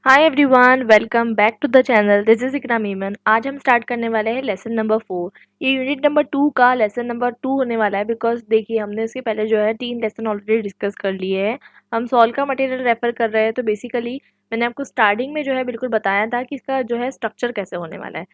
Hi everyone, welcome back to the channel. This is Ikram Iman. आज हम start करने वाले हैं लेसन नंबर 4। ये यूनिट नंबर 2 का लेसन नंबर 2 होने वाला है। बिकॉज देखिए, हमने इसके पहले जो है 3 लेसन ऑलरेडी डिस्कस कर लिए हैं। हम सॉल्व का मटेरियल रेफर कर रहे हैं। तो बेसिकली मैंने आपको स्टार्टिंग में जो है बिल्कुल बताया था कि इसका जो है स्ट्रक्चर कैसे होने वाला है।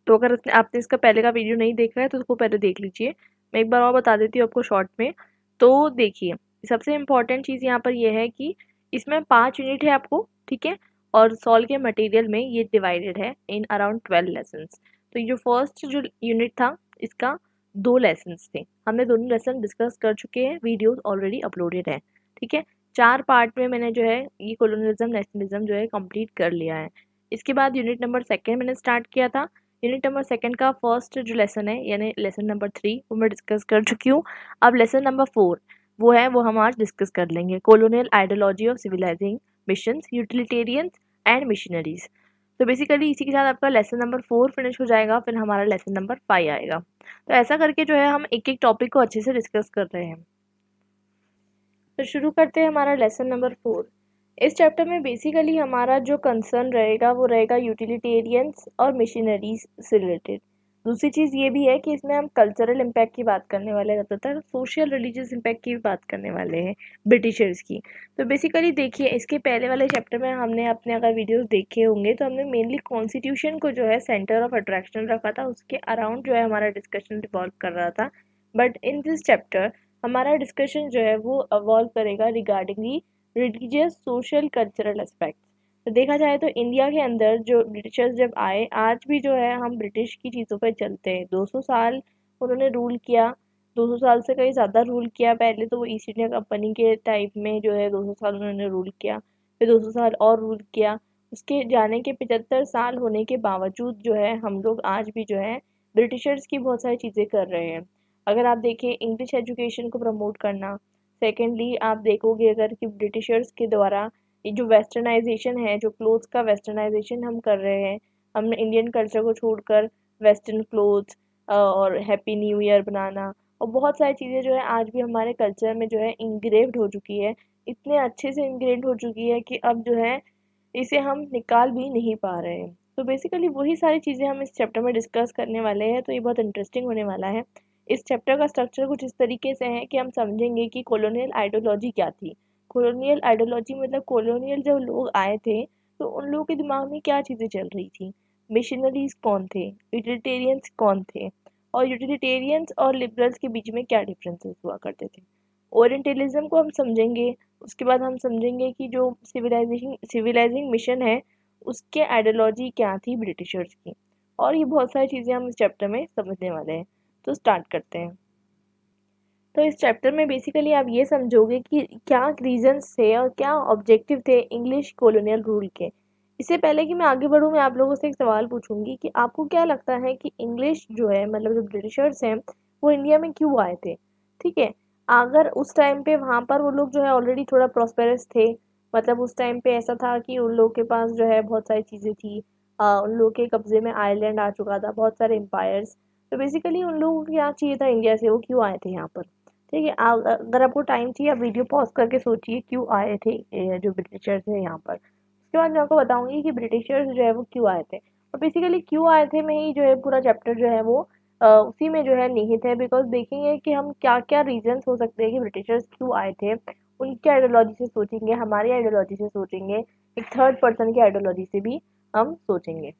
तो अगर आपने इसका पहले का वीडियो नहीं देखा है तो उसको पहले देख लीजिए। मैं एक बार और बता देती हूँ आपको शॉर्ट में। तो देखिए, सबसे इम्पॉर्टेंट चीज़ यहाँ पर यह है कि इसमें 5 यूनिट है आपको, ठीक है। और सॉल्व के मटेरियल में ये डिवाइडेड है इन अराउंड 12 लेसन्स। तो ये जो फर्स्ट जो यूनिट था, इसका 2 लेसन्स थे। हमने दोनों लेसन डिस्कस कर चुके हैं, वीडियोस ऑलरेडी अपलोडेड है, ठीक है। 4 पार्ट में मैंने जो है ये कोलोनियलिज्म नेशनलिज्म जो है कंप्लीट कर लिया है। इसके बाद यूनिट नंबर 2 मैंने स्टार्ट किया था। यूनिट नंबर 2 का फर्स्ट जो लेसन है यानी लेसन नंबर 3 वो मैं डिस्कस कर चुकी हूँ। अब लेसन नंबर 4 वो हम आज डिस्कस कर लेंगे। Colonial ideology of civilising missions, utilitarians and missionaries. तो बेसिकली इसी के साथ आपका लेसन नंबर 4 फिनिश हो जाएगा, फिर हमारा लेसन नंबर 5 आएगा। तो ऐसा करके जो है हम एक एक टॉपिक को अच्छे से डिस्कस कर रहे हैं। तो शुरू करते हैं हमारा लेसन नंबर 4। इस चैप्टर में बेसिकली हमारा जो कंसर्न रहेगा वो रहेगा यूटिलिटेरियंस और मिशनरीज से रिलेटेड। दूसरी चीज़ ये भी है कि इसमें हम कल्चरल इम्पैक्ट की बात करने वाले हैं, ज़्यादातर सोशल रिलीजियस इम्पैक्ट की भी बात करने वाले हैं ब्रिटिशर्स की। तो बेसिकली देखिए, इसके पहले वाले चैप्टर में हमने अपने अगर वीडियोस देखे होंगे तो हमने मेनली कॉन्स्टिट्यूशन को जो है सेंटर ऑफ अट्रैक्शन रखा था, उसके अराउंड जो है हमारा डिस्कशन रिवॉल्व कर रहा था। बट इन दिस चैप्टर हमारा डिस्कशन जो है वो अवॉल्व करेगा regarding the religious social cultural aspect. तो देखा जाए तो इंडिया के अंदर जो ब्रिटिशर्स जब आए, आज भी जो है हम ब्रिटिश की चीज़ों पर चलते हैं। 200 साल उन्होंने रूल किया, 200 साल से कहीं ज़्यादा रूल किया। पहले तो वो ईस्ट इंडिया कंपनी के टाइप में जो है 200 साल उन्होंने रूल किया, फिर 200 साल और रूल किया। उसके जाने के 75 साल होने के बावजूद जो है हम लोग आज भी जो है ब्रिटिशर्स की बहुत सारी चीज़ें कर रहे हैं। अगर आप देखें, इंग्लिश एजुकेशन को प्रमोट करना। सेकेंडली आप देखोगे अगर कि ब्रिटिशर्स के द्वारा ये जो वेस्टर्नाइजेशन है, जो क्लोथ्स का वेस्टर्नाइजेशन हम कर रहे हैं, हमने इंडियन कल्चर को छोड़कर वेस्टर्न क्लोथ्स और हैप्पी न्यू ईयर बनाना और बहुत सारी चीज़ें जो है आज भी हमारे कल्चर में जो है इंग्रेव्ड हो चुकी है। इतने अच्छे से इंग्रेव्ड हो चुकी है कि अब जो है इसे हम निकाल भी नहीं पा रहे हैं। तो बेसिकली वही सारी चीज़ें हम इस चैप्टर में डिस्कस करने वाले हैं। तो ये बहुत इंटरेस्टिंग होने वाला है। इस चैप्टर का स्ट्रक्चर कुछ इस तरीके से है कि हम समझेंगे कि कॉलोनियल आइडियोलॉजी क्या थी। कॉलोनियल आइडियोलॉजी मतलब कॉलोनियल जब लोग आए थे तो उन लोगों के दिमाग में क्या चीज़ें चल रही थी, मिशनरीज कौन थे, यूटिलिटेरियंस कौन थे, और यूटिलिटेरियंस और लिबरल्स के बीच में क्या डिफरेंसेस हुआ करते थे। ओरिएंटलिज्म को हम समझेंगे। उसके बाद हम समझेंगे कि जो सिविलाइजिंग मिशन है उसके आइडियोलॉजी क्या थी ब्रिटिशर्स की। और ये बहुत सारी चीज़ें हम इस चैप्टर में समझने वाले हैं। तो स्टार्ट करते हैं। तो इस चैप्टर में बेसिकली आप ये समझोगे कि क्या रीजंस थे और क्या ऑब्जेक्टिव थे इंग्लिश कॉलोनियल रूल के। इससे पहले कि मैं आगे बढ़ूँ, मैं आप लोगों से एक सवाल पूछूंगी कि आपको क्या लगता है कि इंग्लिश जो है मतलब जो ब्रिटिशर्स हैं वो इंडिया में क्यों आए थे, ठीक है। अगर उस टाइम पे वहाँ पर वो लोग जो है ऑलरेडी थोड़ा प्रॉस्पेरस थे, मतलब उस टाइम पे ऐसा था कि उन लोगों के पास जो है बहुत सारी चीज़ें थी। उन लोगों के कब्जे में आयरलैंड आ चुका था, बहुत सारे एम्पायर्स। तो बेसिकली उन लोगों को क्या चाहिए था इंडिया से, वो क्यों आए थे यहाँ पर, ठीक है। अगर आपको टाइम चाहिए आप वीडियो पॉज करके सोचिए क्यों आए थे ये जो ब्रिटिशर्स है यहाँ पर। उसके बाद मैं आपको बताऊंगी कि ब्रिटिशर्स जो है वो क्यों आए थे। और बेसिकली क्यों आए थे में ही जो है पूरा चैप्टर जो है वो उसी में जो है निहित है। बिकॉज देखेंगे कि हम क्या क्या रीजंस हो सकते हैं कि ब्रिटिशर्स क्यों आए थे। उनकी आइडियोलॉजी से सोचेंगे, हमारी आइडियोलॉजी से सोचेंगे, एक थर्ड पर्सन की आइडियोलॉजी से भी हम सोचेंगे।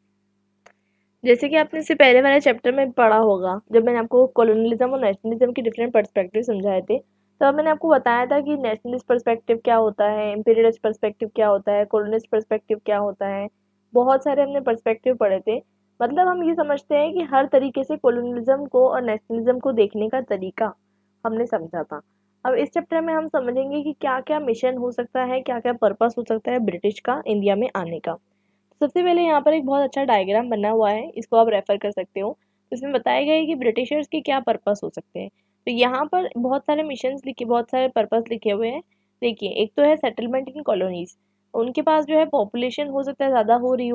जैसे कि आपने इससे पहले वाले चैप्टर में पढ़ा होगा, जब मैंने आपको कॉलोनियलिज्म और नेशनलिज्म के डिफरेंट पर्सपेक्टिव समझाए थे, तब मैंने आपको बताया था कि नेशनलिस्ट पर्सपेक्टिव क्या होता है, इंपीरियलिस्ट पर्सपेक्टिव क्या होता है, कॉलोनिस्ट पर्सपेक्टिव क्या होता है। बहुत सारे हमने पर्सपेक्टिव पढ़े थे। मतलब हम ये समझते हैं कि हर तरीके से कॉलोनियलिज्म को और नेशनलिज्म को देखने का तरीका हमने समझा था। अब इस चैप्टर में हम समझेंगे कि क्या क्या मिशन हो सकता है, क्या क्या पर्पस हो सकता है ब्रिटिश का इंडिया में आने का। सबसे पहले यहाँ पर एक बहुत अच्छा डायग्राम बना हुआ है, इसको आप रेफर कर सकते हो। तो इसमें बताया गया है कि ब्रिटिशर्स के क्या पर्पस हो सकते हैं। तो यहाँ पर बहुत सारे मिशंस लिखे, बहुत सारे पर्पस लिखे हुए हैं। देखिए, एक तो है सेटलमेंट इन कॉलोनीज। उनके पास जो है पॉपुलेशन हो सकता है ज़्यादा हो रही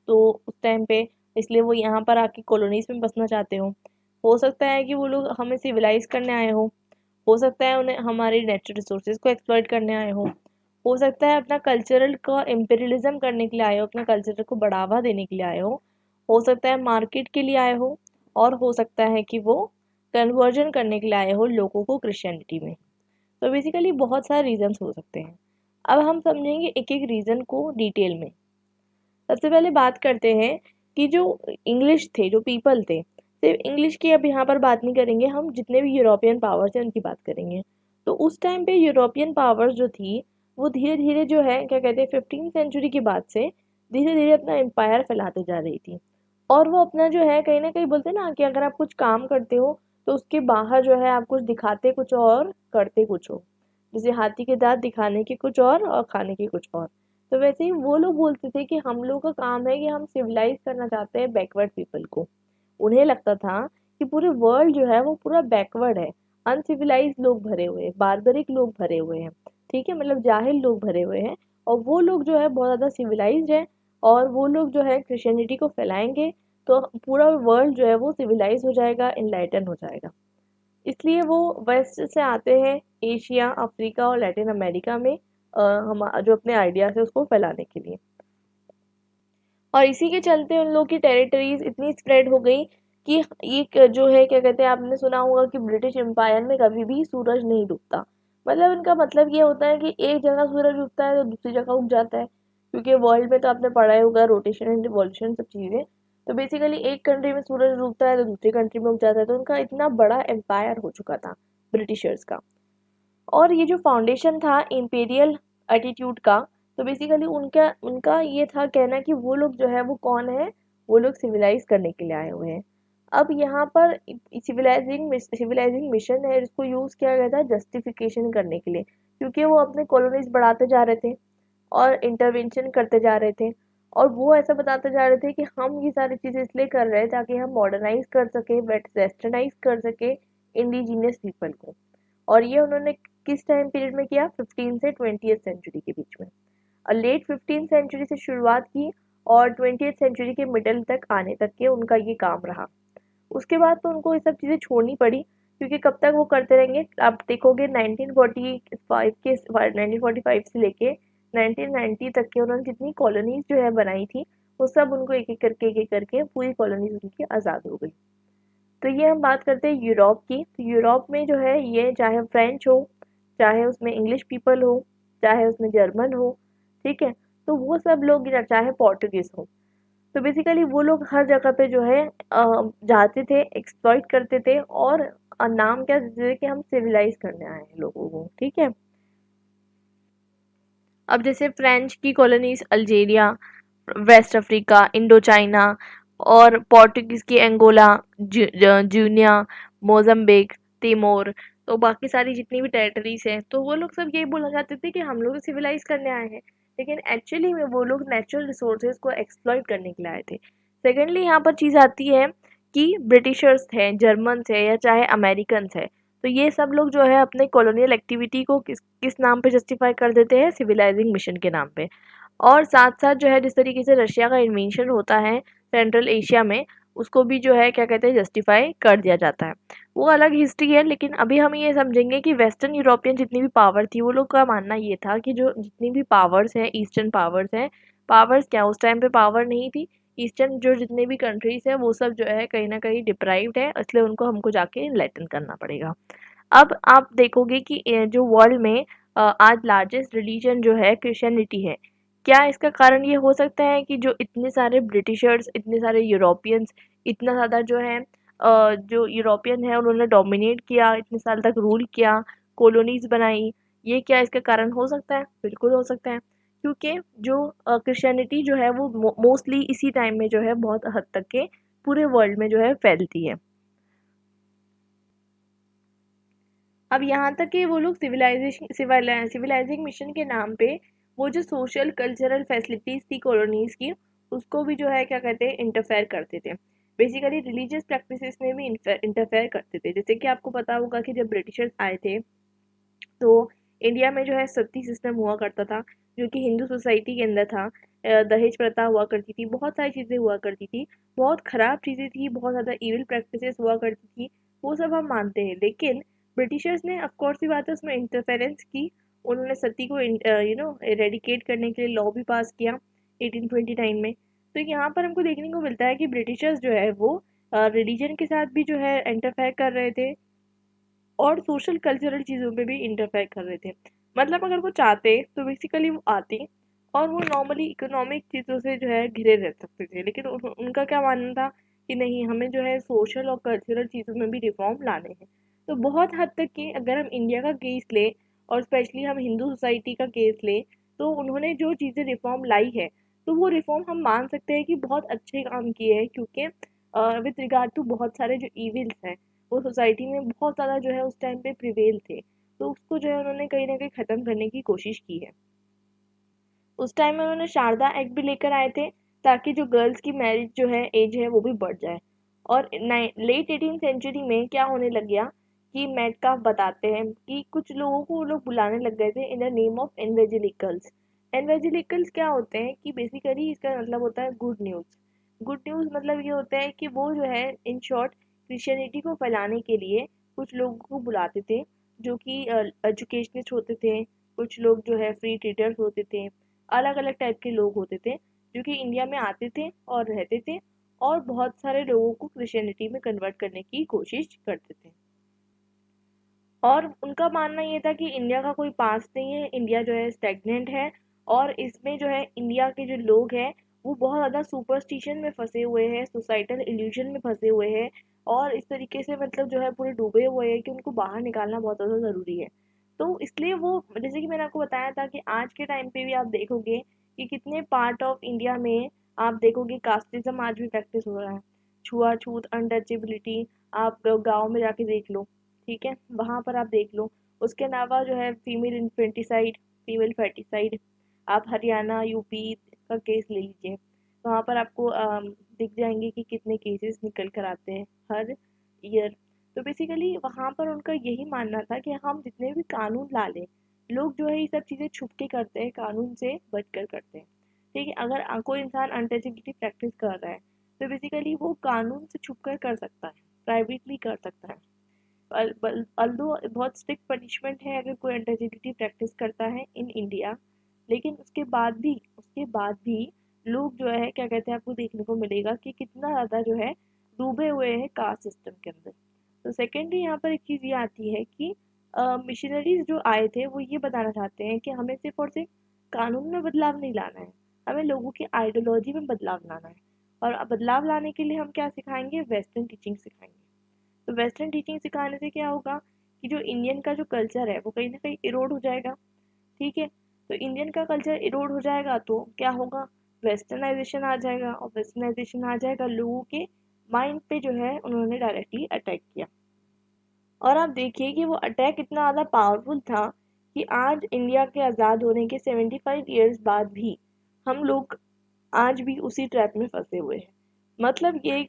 तो उस टाइम पे, इसलिए वो यहाँ पर आके कॉलोनीज में बसना चाहते हो सकता है कि वो लोग हमें सिविलाइज करने आए हो सकता है उन्हें हमारे नेचुरल रिसोर्सेज को एक्सप्लॉइट करने आए हो सकता है अपना कल्चरल का इम्पीरियलिज्म करने के लिए आए हो, अपने कल्चर को बढ़ावा देने के लिए आए हो सकता है मार्केट के लिए आए हो, और हो सकता है कि वो कन्वर्जन करने के लिए आए हो लोगों को क्रिश्चियनिटी में। तो बेसिकली बहुत सारे रीजंस हो सकते हैं। अब हम समझेंगे एक एक रीज़न को डिटेल में। सबसे पहले बात करते हैं कि जो इंग्लिश थे, जो पीपल थे, सिर्फ इंग्लिश की अब यहाँ पर बात नहीं करेंगे, हम जितने भी यूरोपियन पावर्स हैं उनकी बात करेंगे। तो उस टाइम पे यूरोपियन पावर्स जो थी वो धीरे धीरे जो है क्या कहते हैं 15th सेंचुरी के बाद से धीरे धीरे अपना एम्पायर फैलाते जा रही थी। और वो अपना जो है कहीं ना कहीं बोलते हैं ना कि अगर आप कुछ काम करते हो तो उसके बाहर जो है आप कुछ दिखाते कुछ और करते कुछ हो। जैसे हाथी के दांत दिखाने के कुछ और खाने के कुछ और। तो वैसे ही वो लोग बोलते थे कि हम लोग का काम है कि हम सिविलाइज करना चाहते हैं बैकवर्ड पीपल को। उन्हें लगता था कि पूरे वर्ल्ड जो है वो पूरा बैकवर्ड है, अनसिविलाइज लोग भरे हुए हैं, बार्बरिक लोग भरे हुए हैं, ठीक है, मतलब जाहिल लोग भरे हुए हैं। और वो लोग जो है बहुत ज़्यादा सिविलाइज्ड है, और वो लोग जो है क्रिश्चियनिटी को फैलाएंगे तो पूरा वर्ल्ड जो है वो सिविलाइज हो जाएगा, इनलाइटन हो जाएगा। इसलिए वो वेस्ट से आते हैं एशिया, अफ्रीका और लैटिन अमेरिका में हम जो अपने आइडियाज है उसको फैलाने के लिए। और इसी के चलते उन लोग की टेरिटरीज इतनी स्प्रेड हो गई कि एक जो है क्या कहते हैं, आपने सुना होगा कि ब्रिटिश एम्पायर में कभी भी सूरज नहीं डूबता। मतलब इनका मतलब ये होता है कि एक जगह सूरज उगता है तो दूसरी जगह उग जाता है, क्योंकि वर्ल्ड में तो आपने पढ़ा ही होगा रोटेशन एंड रिवॉल्यूशन सब चीज़ें। तो बेसिकली एक कंट्री में सूरज डूबता है तो दूसरी कंट्री में उग जाता है, तो उनका इतना बड़ा एम्पायर हो चुका था ब्रिटिशर्स का। और ये जो फाउंडेशन था इम्पेरियल एटीट्यूड का, तो बेसिकली उनका उनका ये था कहना कि वो लोग जो है वो कौन है, वो लोग सिविलाइज करने के लिए आए हुए हैं। अब यहाँ पर सिविलाइजिंग मिशन है जिसको यूज़ किया गया था जस्टिफिकेशन करने के लिए, क्योंकि वो अपने कॉलोनीज बढ़ाते जा रहे थे और इंटरवेंशन करते जा रहे थे। और वो ऐसा बताते जा रहे थे कि हम ये सारी चीज़ें इसलिए कर रहे हैं ताकि हम मॉडर्नाइज कर सके, वेस्टर्नाइज कर सके इंडिजीनियस पीपल को। और ये उन्होंने किस टाइम पीरियड में किया, 15 से 20th सेंचुरी के बीच में। और लेट 15th सेंचुरी से शुरुआत की और 20th सेंचुरी के मिडल तक आने तक के उनका ये काम रहा। उसके बाद तो उनको ये सब चीज़ें छोड़नी पड़ी, क्योंकि कब तक वो करते रहेंगे। आप देखोगे 1945 से लेके 1990 तक के उन्होंने जितनी कॉलोनीज जो है बनाई थी, वो सब उनको एक एक करके पूरी कॉलोनीज उनकी आज़ाद हो गई। तो ये हम बात करते हैं यूरोप की। तो यूरोप में जो है ये चाहे फ्रेंच हो, चाहे उसमें इंग्लिश पीपल हो, चाहे उसमें जर्मन हो, ठीक है, तो वो सब लोग चाहे पोर्टुगीज हो, तो बेसिकली वो लोग हर जगह पे जो है जाते थे, एक्सप्लॉइट करते थे और नाम क्या देते थे कि हम सिविलाइज करने आए हैं लोगों को, ठीक है। अब जैसे फ्रेंच की colonies Algeria, West Africa, Indo China, और पोर्टुगीज की एंगोला, जूनिया, मोजम्बिक, तिमोर, तो बाकी सारी जितनी भी टेरिटरीज हैं, तो वो लोग सब यही बोलना चाहते थे कि हम लोग सिविलाइज करने आए हैं, लेकिन एक्चुअली में वो लोग नेचुरल रिसोर्सेज को एक्सप्लॉइट करने के लिए आए थे। सेकेंडली यहाँ पर चीज़ आती है कि ब्रिटिशर्स हैं, जर्मन्स है या चाहे अमेरिकन्स है, तो ये सब लोग जो है अपने कॉलोनियल एक्टिविटी को किस किस नाम पे जस्टिफाई कर देते हैं, सिविलाइजिंग मिशन के नाम पे। और साथ-साथ जो है जिस तरीके से रशिया का इन्वेंशन होता है सेंट्रल एशिया में, उसको भी जो है क्या कहते हैं जस्टिफाई कर दिया जाता है। वो अलग हिस्ट्री है, लेकिन अभी हम ये समझेंगे कि वेस्टर्न यूरोपियन जितनी भी पावर थी, वो लोग का मानना ये था कि जो जितनी भी पावर्स हैं, ईस्टर्न पावर्स हैं, पावर्स क्या उस टाइम पे पावर नहीं थी, ईस्टर्न जो जितने भी कंट्रीज़ हैं वो सब जो है कहीं न कहीं डिप्राइव्ड है, इसलिए उनको हमको जाके एनलाइटन करना पड़ेगा। अब आप देखोगे कि जो वर्ल्ड में आज लार्जेस्ट रिलीजन जो है क्रिश्चियनिटी है। क्या इसका कारण ये हो सकता है कि जो इतने सारे ब्रिटिशर्स, इतने सारे यूरोपियंस, इतना ज़्यादा जो है जो यूरोपियन है उन्होंने डोमिनेट किया, इतने साल तक रूल किया, कॉलोनीज बनाई, ये क्या इसका कारण हो सकता है? बिल्कुल हो सकता है, क्योंकि जो क्रिश्चियनिटी जो है वो मोस्टली इसी टाइम में जो है बहुत हद तक के पूरे वर्ल्ड में जो है फैलती है। अब यहाँ तक कि वो लोग सिविलाइजिंग मिशन के नाम पे वो जो सोशल कल्चरल फैसिलिटीज़ थी कॉलोनीज़ की, उसको भी जो है क्या कहते हैं इंटरफेयर करते थे। बेसिकली रिलीजियस प्रैक्टिसेस में भी इंटरफेयर करते थे। जैसे कि आपको पता होगा कि जब ब्रिटिशर्स आए थे तो इंडिया में जो है सती सिस्टम हुआ करता था, जो कि हिंदू सोसाइटी के अंदर था। दहेज प्रथा हुआ करती थी, बहुत सारी चीज़ें हुआ करती थी, बहुत ख़राब चीज़ें थी, बहुत ज़्यादा इविल प्रैक्टिसेस हुआ करती थी, वो सब हम मानते हैं। लेकिन ब्रिटिशर्स ने ऑफ कोर्स ही बात है उसमें इंटरफेरेंस की, उन्होंने सती को एरेडिकेट करने के लिए लॉ भी पास किया 1829 में। तो यहाँ पर हमको देखने को मिलता है कि ब्रिटिशर्स जो है वो रिलीजन के साथ भी जो है इंटरफेयर कर रहे थे और सोशल कल्चरल चीज़ों में भी इंटरफेयर कर रहे थे। मतलब अगर वो चाहते तो बेसिकली वो आते और वो नॉर्मली इकोनॉमिक चीज़ों से जो है घिरे रह सकते थे, लेकिन उनका क्या मानना था कि नहीं, हमें जो है सोशल और कल्चरल चीज़ों में भी रिफॉर्म लाने हैं। तो बहुत हद तक कि अगर हम इंडिया का केस लें और स्पेशली हम हिंदू सोसाइटी का केस लें, तो उन्होंने जो चीज़ें रिफॉर्म लाई है तो वो रिफॉर्म हम मान सकते हैं कि बहुत अच्छे काम किए हैं, क्योंकि विद रिगार्ड टू बहुत सारे जो इविल्स हैं वो सोसाइटी में बहुत ज़्यादा जो है उस टाइम पे प्रिवेल थे, तो उसको जो है उन्होंने कहीं ना कहीं ख़त्म करने की कोशिश की है। उस टाइम में उन्होंने शारदा एक्ट भी लेकर आए थे ताकि जो गर्ल्स की मैरिज जो है एज है वो भी बढ़ जाए। और लेट 18th सेंचुरी में क्या होने लग गया कि मेटकाफ बताते हैं कि कुछ लोगों को वो लोग बुलाने लग गए थे इन द नेम ऑफ एनवेजिलिकल्स। एनवेजिलिकल्स क्या होते हैं कि बेसिकली इसका मतलब होता है गुड न्यूज़। गुड न्यूज़ मतलब ये होता है कि वो जो है इन शॉर्ट क्रिश्चियनिटी को फैलाने के लिए कुछ लोगों को बुलाते थे जो कि एजुकेशनिस्ट होते थे, कुछ लोग जो है फ्री ट्रेडर्स होते थे, अलग अलग टाइप के लोग होते थे जो कि इंडिया में आते थे और रहते थे और बहुत सारे लोगों को क्रिश्चियनिटी में कन्वर्ट करने की कोशिश करते थे। और उनका मानना ये था कि इंडिया का कोई पास नहीं है, इंडिया जो है स्टैग्नेंट है और इसमें जो है इंडिया के जो लोग हैं वो बहुत ज़्यादा सुपरस्टिशन में फंसे हुए हैं, सोसाइटल इल्यूजन में फंसे हुए हैं और इस तरीके से मतलब जो है पूरे डूबे हुए हैं कि उनको बाहर निकालना बहुत ज़्यादा ज़रूरी है। तो इसलिए वो, जैसे कि मैंने आपको बताया था कि आज के टाइम पे भी आप देखोगे कि कितने पार्ट ऑफ इंडिया में आप देखोगे कास्टिज्म आज भी प्रैक्टिस हो रहा है, छुआछूत, अनटचेबिलिटी। आप गाँव में जाके देख लो, ठीक है, वहाँ पर आप देख लो। उसके अलावा जो है फीमेल इन्फेंटिसाइड, फीमेल फर्टिसाइड, आप हरियाणा यूपी का केस ले लीजिए, वहाँ पर आपको दिख जाएंगे कि कितने केसेस निकल कर आते हैं हर ईयर। तो बेसिकली वहाँ पर उनका यही मानना था कि हम जितने भी कानून ला लें, लोग जो है ये सब चीज़ें छुप के करते हैं, कानून से बच कर करते हैं। ठीक है, अगर कोई इंसान अनटचेबिलिटी प्रैक्टिस कर रहा है तो बेसिकली वो कानून से छुप कर सकता है, प्राइवेटली कर सकता है। अल्दो बहुत स्ट्रिक्ट पनिशमेंट है अगर कोई अनटचेबिलिटी प्रैक्टिस करता है इन इंडिया, लेकिन उसके बाद भी लोग जो है क्या कहते हैं, आपको देखने को मिलेगा कि कितना ज़्यादा जो है डूबे हुए हैं कास्ट सिस्टम के अंदर। तो सेकेंडली यहाँ पर एक चीज़ ये आती है कि मिशनरीज जो आए थे वो ये बताना चाहते हैं कि हमें सिर्फ और सिर्फ कानून में बदलाव नहीं लाना है, हमें लोगों की आइडियोलॉजी में बदलाव लाना है। और बदलाव लाने के लिए हम क्या सिखाएंगे, वेस्टर्न टीचिंग सिखाएंगे। तो वेस्टर्न टीचिंग सिखाने से क्या होगा कि जो इंडियन का जो कल्चर है वो कहीं ना कहीं इरोड हो जाएगा। ठीक है, तो इंडियन का कल्चर इरोड हो जाएगा तो क्या होगा, वेस्टर्नाइजेशन आ जाएगा और वेस्टर्नाइजेशन आ जाएगा, लोगों के माइंड पे जो है उन्होंने डायरेक्टली अटैक किया। और आप देखिए कि वो अटैक इतना ज़्यादा पावरफुल था कि आज इंडिया के आज़ाद होने के 75 ईयर्स बाद भी हम लोग आज भी उसी ट्रैप में फंसे हुए हैं। मतलब ये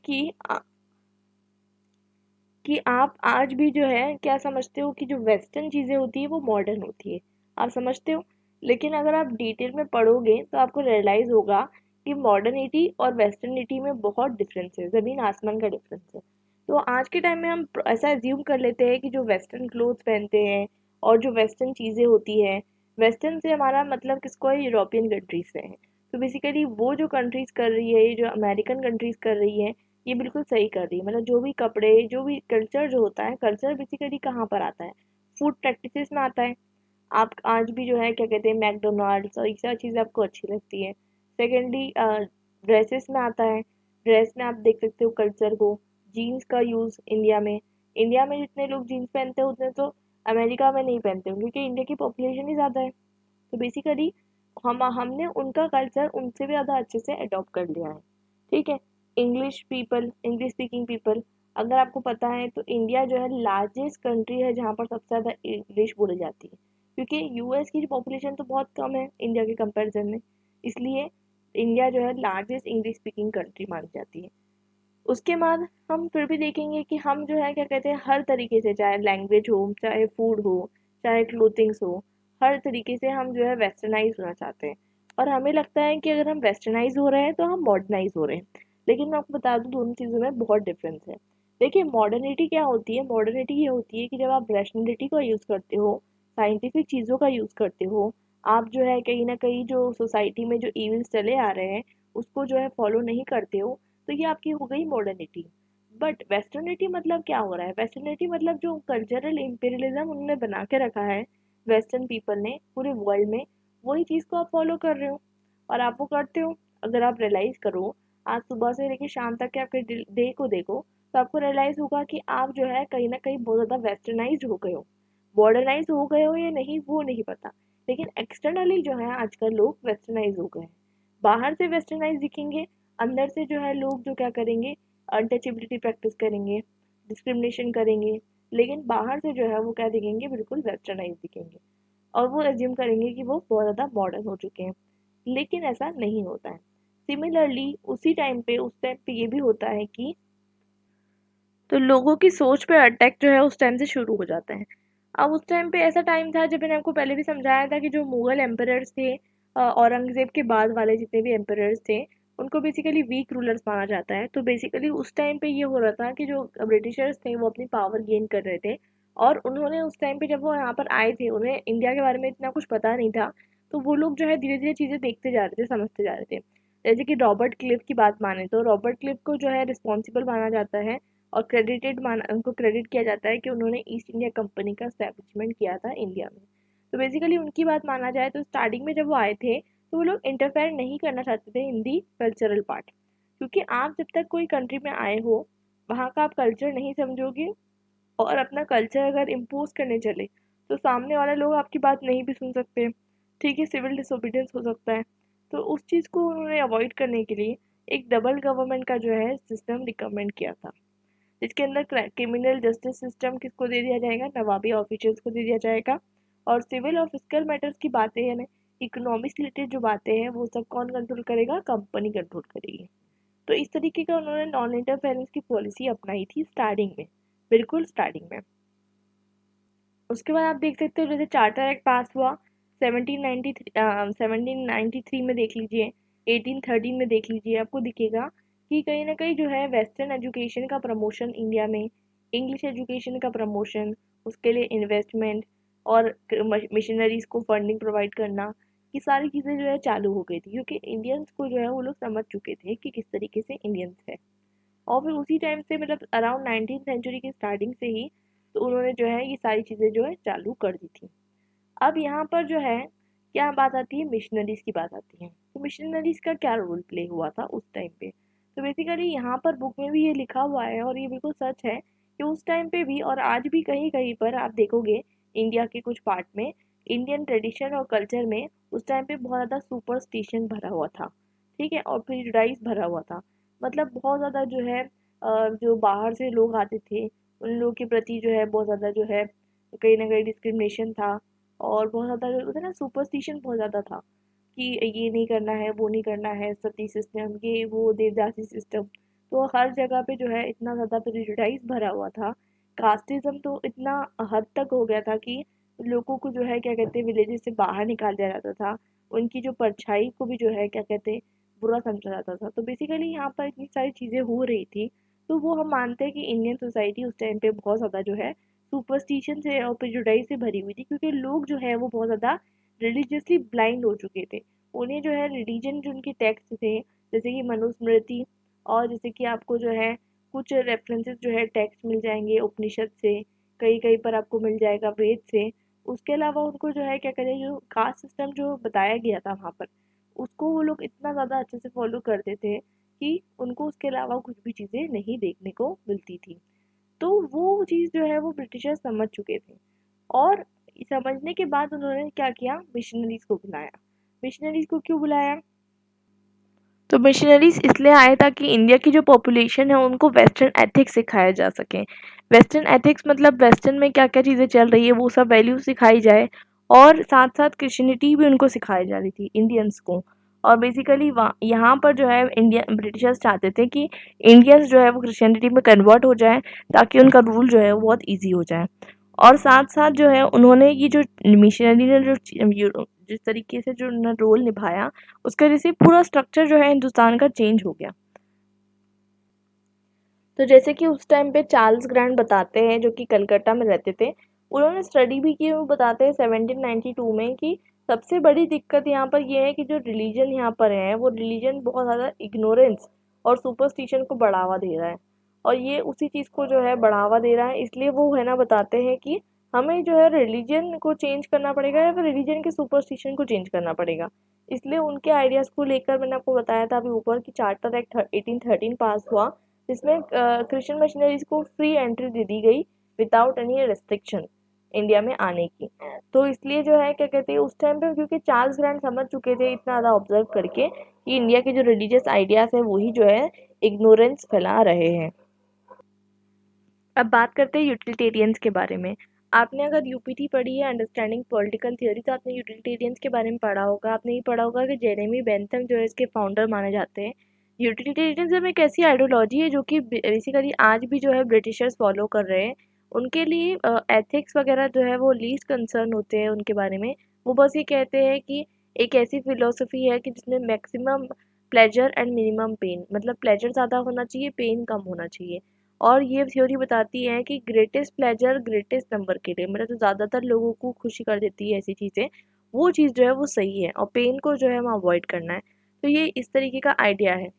कि आप आज भी जो है क्या समझते हो कि जो वेस्टर्न चीज़ें होती है वो मॉडर्न होती है, आप समझते हो। लेकिन अगर आप डिटेल में पढ़ोगे तो आपको रियलाइज़ होगा कि मॉडर्निटी और वेस्टर्निटी में बहुत डिफरेंस है, ज़मीन आसमान का डिफरेंस है। तो आज के टाइम में हम ऐसा एज्यूम कर लेते हैं कि जो वेस्टर्न क्लोथ्स पहनते हैं और जो वेस्टर्न चीज़ें होती हैं, वेस्टर्न से हमारा मतलब किसको है, यूरोपियन कंट्रीज से है। तो बेसिकली वो जो कंट्रीज़ कर रही है, ये जो अमेरिकन कंट्रीज़ कर रही है, ये बिल्कुल सही कर रही है। मतलब जो भी कपड़े, जो भी कल्चर जो होता है, कल्चर बेसिकली कहाँ पर आता है, फूड प्रैक्टिसेस में आता है। आप आज भी जो है क्या कहते हैं, मैकडोनाल्ड्स और ये सारी चीज़ें आपको अच्छी लगती है। सेकेंडली ड्रेसेस में आता है, ड्रेस में आप देख सकते हो कल्चर को, जीन्स का यूज़ इंडिया में जितने लोग जीन्स पहनते हैं उतने तो अमेरिका में नहीं पहनते होंगे, क्योंकि इंडिया की पॉपुलेशन ही ज़्यादा है। तो बेसिकली हमने उनका कल्चर उनसे भी ज़्यादा अच्छे से अडॉप्ट कर लिया है। ठीक है, इंग्लिश स्पीकिंग पीपल, अगर आपको पता है तो इंडिया जो है लार्जेस्ट कंट्री है जहाँ पर सबसे ज़्यादा इंग्लिश बोली जाती है, क्योंकि यूएस की पॉपुलेशन तो बहुत कम है इंडिया के कंपैरिजन में, इसलिए इंडिया जो है लार्जेस्ट इंग्लिश स्पीकिंग कंट्री मानी जाती है। उसके बाद हम फिर भी देखेंगे कि हम जो है क्या कहते हैं, हर तरीके से, चाहे लैंग्वेज हो, चाहे फूड हो, चाहे क्लोथिंग्स हो, हर तरीके से हम जो है वेस्टर्नाइज होना चाहते हैं। और हमें लगता है कि अगर हम वेस्टर्नाइज हो रहे हैं तो हम मॉडर्नाइज हो रहे हैं, लेकिन मैं आपको बता दूं दोनों चीज़ों में बहुत डिफरेंस है। देखिए, मॉडर्निटी क्या होती है, मॉडर्निटी ये होती है कि जब आप रैशनलिटी का यूज़ करते हो, साइंटिफिक चीज़ों का यूज़ करते हो, आप जो है कहीं ना कहीं जो सोसाइटी में जो इवेंट्स चले आ रहे हैं उसको जो है फॉलो नहीं करते हो, तो ये आपकी हो गई मॉडर्निटी। बट वेस्टर्निटी मतलब क्या हो रहा है? वेस्टर्निटी मतलब जो कल्चरल इम्पीरियलिज्म उन्होंने बना के रखा है वेस्टर्न पीपल ने पूरे वर्ल्ड में, वही चीज़ को आप फॉलो कर रहे हो और आप वो करते हो। अगर आप रियलाइज़ करो, आज सुबह से लेकर शाम तक के आपके डे को देखो, तो आपको रियलाइज़ होगा कि आप जो है कहीं ना कहीं बहुत ज़्यादा वेस्टर्नाइज्ड हो गए हो। मॉडर्नाइज हो गए हो या नहीं वो नहीं पता, लेकिन एक्सटर्नली जो है आजकल लोग वेस्टर्नाइज हो गए हैं। बाहर से वेस्टर्नाइज दिखेंगे, अंदर से जो है लोग जो क्या करेंगे, अनटचेबिलिटी प्रैक्टिस करेंगे, डिस्क्रिमिनेशन करेंगे, लेकिन बाहर से जो है वो क्या दिखेंगे, बिल्कुल वेस्टर्नाइज दिखेंगे और वो एज्यूम करेंगे कि वो बहुत ज़्यादा मॉडर्न हो चुके हैं, लेकिन ऐसा नहीं होता है। सिमिलरली उसी टाइम पे उस टाइम पे ये भी होता है कि तो लोगों की सोच पे अटैक जो है उस टाइम से शुरू हो जाता है। अब उस टाइम पे ऐसा टाइम था, जब मैंने आपको पहले भी समझाया था कि जो मुगल एम्परर्स थे, औरंगज़ेब के बाद वाले जितने भी एम्परर्स थे, उनको बेसिकली वीक रूलर्स माना जाता है। तो बेसिकली उस टाइम पे ये हो रहा था कि जो ब्रिटिशर्स थे वो अपनी पावर गेन कर रहे थे, और उन्होंने उस टाइम पे जब वो यहाँ पर आए थे, उन्हें इंडिया के बारे में इतना कुछ पता नहीं था। तो वो लोग जो है धीरे धीरे चीज़ें देखते जा रहे थे, समझते जा रहे थे। जैसे कि रॉबर्ट क्लिफ की बात माने तो रॉबर्ट क्लिफ को जो है रिस्पॉन्सिबल माना जाता है और क्रेडिटेड माना, उनको क्रेडिट किया जाता है कि उन्होंने ईस्ट इंडिया कंपनी का एस्टैब्लिशमेंट किया था इंडिया में। तो बेसिकली उनकी बात माना जाए तो स्टार्टिंग में जब वो आए थे तो वो लोग इंटरफेयर नहीं करना चाहते थे इन दी कल्चरल पार्ट, क्योंकि आप जब तक कोई कंट्री में आए हो, वहाँ का आप कल्चर नहीं समझोगे और अपना कल्चर अगर इम्पोज करने चले तो सामने वाले लोग आपकी बात नहीं भी सुन सकते। ठीक है, सिविल डिसोबीडियंस हो सकता है। तो उस चीज़ को उन्होंने अवॉइड करने के लिए एक डबल गवर्नमेंट का जो है सिस्टम रिकमेंड किया था, जिसके अंदर क्रिमिनल जस्टिस सिस्टम किसको दे दिया जाएगा, नवाबी ऑफिशियल्स को दे दिया जाएगा, और सिविल और फिजिकल मैटर्स की बातें हैं, इकोनॉमिक से रिलेटेड जो बातें हैं वो सब कौन कंट्रोल करेगा, कंपनी कंट्रोल करेगी। तो इस तरीके का उन्होंने नॉन इंटरफेरेंस की पॉलिसी अपनाई थी स्टार्टिंग में, बिल्कुल स्टार्टिंग में। उसके बाद आप देख सकते हो जैसे चार्टर एक्ट पास हुआ 1793 में, देख लीजिए 1813 में देख लीजिए, आपको दिखेगा कि कहीं ना कहीं जो है वेस्टर्न एजुकेशन का प्रमोशन इंडिया में, इंग्लिश एजुकेशन का प्रमोशन, उसके लिए इन्वेस्टमेंट और मिशनरीज को फंडिंग प्रोवाइड करना, ये सारी चीज़ें जो है चालू हो गई थी, क्योंकि इंडियंस को जो है वो लोग समझ चुके थे कि किस तरीके से इंडियंस है। और फिर उसी टाइम से मतलब अराउंड 19th सेंचुरी की स्टार्टिंग से ही तो उन्होंने जो है ये सारी चीज़ें जो है चालू कर दी थी। अब यहाँ पर जो है क्या बात आती है, मिशनरीज की बात आती है। तो मिशनरीज का क्या रोल प्ले हुआ था उस टाइम पे? तो बेसिकली यहाँ पर बुक में भी ये लिखा हुआ है और ये बिल्कुल सच है कि उस टाइम पे भी और आज भी कहीं कहीं पर आप देखोगे इंडिया के कुछ पार्ट में, इंडियन ट्रेडिशन और कल्चर में उस टाइम पे बहुत ज़्यादा सुपरस्टिशन भरा हुआ था। ठीक है, और प्रेजुडाइज भरा हुआ था। मतलब बहुत ज़्यादा जो है जो बाहर से लोग आते थे उन लोगों के प्रति जो है बहुत ज़्यादा जो है कहीं ना कहीं डिस्क्रिमिनेशन था, और बहुत ज़्यादा जो होता है ना सुपरस्टिशन बहुत ज़्यादा था कि ये नहीं करना है, वो नहीं करना है, सती सिस्टम, ये वो देवदासी सिस्टम। तो हर जगह पे जो है इतना ज़्यादा प्रेजुडाइज भरा हुआ था, कास्टिज्म तो इतना हद तक हो गया था कि लोगों को जो है क्या कहते हैं विलेजेस से बाहर निकाल दिया जाता था, उनकी जो परछाई को भी जो है क्या कहते हैं बुरा समझा जाता था। तो बेसिकली यहाँ पर इतनी सारी चीज़ें हो रही थी, तो वो हम मानते हैं कि इंडियन सोसाइटी उस टाइम पे बहुत ज़्यादा जो है सुपरस्टिशन से और प्रेजुडाइज से भरी हुई थी, क्योंकि लोग जो है वो बहुत ज़्यादा रिलीजियसली ब्लाइंड हो चुके थे। उन्हें जो है रिलीजन जो उनके टेक्स्ट थे, जैसे कि मनुस्मृति, और जैसे कि आपको जो है कुछ रेफरेंसेस जो है टेक्स्ट मिल जाएंगे उपनिषद से, कहीं कहीं पर आपको मिल जाएगा वेद से। उसके अलावा उनको जो है क्या करें, जो कास्ट सिस्टम जो बताया गया था वहाँ पर, उसको वो लोग इतना ज़्यादा अच्छे से फॉलो करते थे कि उनको उसके अलावा कुछ भी चीज़ें नहीं देखने को मिलती थी। तो वो चीज़ जो है वो ब्रिटिशर्स समझ चुके थे, और समझने के बाद उन्होंने क्या किया, मिशनरीज को बुलाया। मिशनरीज को क्यों बुलाया? तो मिशनरीज इसलिए आए ताकि इंडिया की जो पॉपुलेशन है उनको वेस्टर्न एथिक्स सिखाया जा सके। वेस्टर्न एथिक्स मतलब वेस्टर्न में क्या क्या चीज़ें चल रही है वो सब वैल्यूज सिखाई जाए, और साथ साथ क्रिश्चियनिटी भी उनको सिखाई जा रही थी इंडियंस को। और बेसिकली यहाँ पर जो है इंडिया ब्रिटिशर्स चाहते थे कि इंडियंस जो है वो क्रिश्चियनिटी में कन्वर्ट हो जाए, ताकि उनका रूल जो है वो बहुत ईजी हो जाए। और साथ साथ जो है उन्होंने ये जो मिशनरी ने जो जिस तरीके से जो उन्होंने रोल निभाया, उसकी वजह से पूरा स्ट्रक्चर जो है हिंदुस्तान का चेंज हो गया। तो जैसे कि उस टाइम पे चार्ल्स ग्रैंड बताते हैं, जो कि कलकत्ता में रहते थे, उन्होंने स्टडी भी की, वो बताते हैं 1792 में कि सबसे बड़ी दिक्कत यहाँ पर ये है कि जो रिलीजन यहाँ पर है वो रिलीजन बहुत ज़्यादा इग्नोरेंस और सुपरस्टिशन को बढ़ावा दे रहा है, और ये उसी चीज़ को जो है बढ़ावा दे रहा है। इसलिए वो है ना बताते हैं कि हमें जो है रिलीजन को चेंज करना पड़ेगा या फिर रिलीजन के सुपरस्टिशन को चेंज करना पड़ेगा। इसलिए उनके आइडियाज़ को लेकर मैंने आपको बताया था अभी ऊपर कि चार्टर एक्ट 1813 पास हुआ, जिसमें क्रिश्चियन मिशनरीज को फ्री एंट्री दे दी गई विदाउट एनी रिस्ट्रिक्शन इंडिया में आने की। तो इसलिए जो है क्या कहते हैं उस टाइम पे, क्योंकि चार्ल्स ग्रैंड समझ चुके थे इतना ज़्यादा ऑब्जर्व करके कि इंडिया के जो रिलीजियस आइडियाज़ है वही जो है इग्नोरेंस फैला रहे हैं। अब बात करते हैं यूटिलिटेरियंस के बारे में। आपने अगर यूपीटी पढ़ी है, अंडरस्टैंडिंग पॉलिटिकल थ्योरी, तो आपने यूटिलिटेरियंस के बारे में पढ़ा होगा। आपने ये पढ़ा होगा कि जेरेमी बेंथम जो है इसके फाउंडर माने जाते हैं। यूटिलिटेरियनिज्म एक ऐसी आइडियोलॉजी है जो कि बेसिकली आज भी जो है ब्रिटिशर्स फॉलो कर रहे हैं। उनके लिए एथिक्स वगैरह जो है वो लीस्ट कंसर्न होते हैं उनके बारे में। वो बस ये कहते हैं कि एक ऐसी फिलोसफी है कि जिसमें maximum pleasure and minimum pain, मतलब प्लेजर ज़्यादा होना चाहिए, पेन कम होना चाहिए। और ये थ्योरी बताती है कि ग्रेटेस्ट प्लेजर ग्रेटेस्ट नंबर के लिए, मतलब जो ज़्यादातर लोगों को खुशी कर देती है ऐसी चीज़ें, वो चीज़ जो है वो सही है, और पेन को जो है हमें अवॉइड करना है। तो ये इस तरीके का आइडिया है,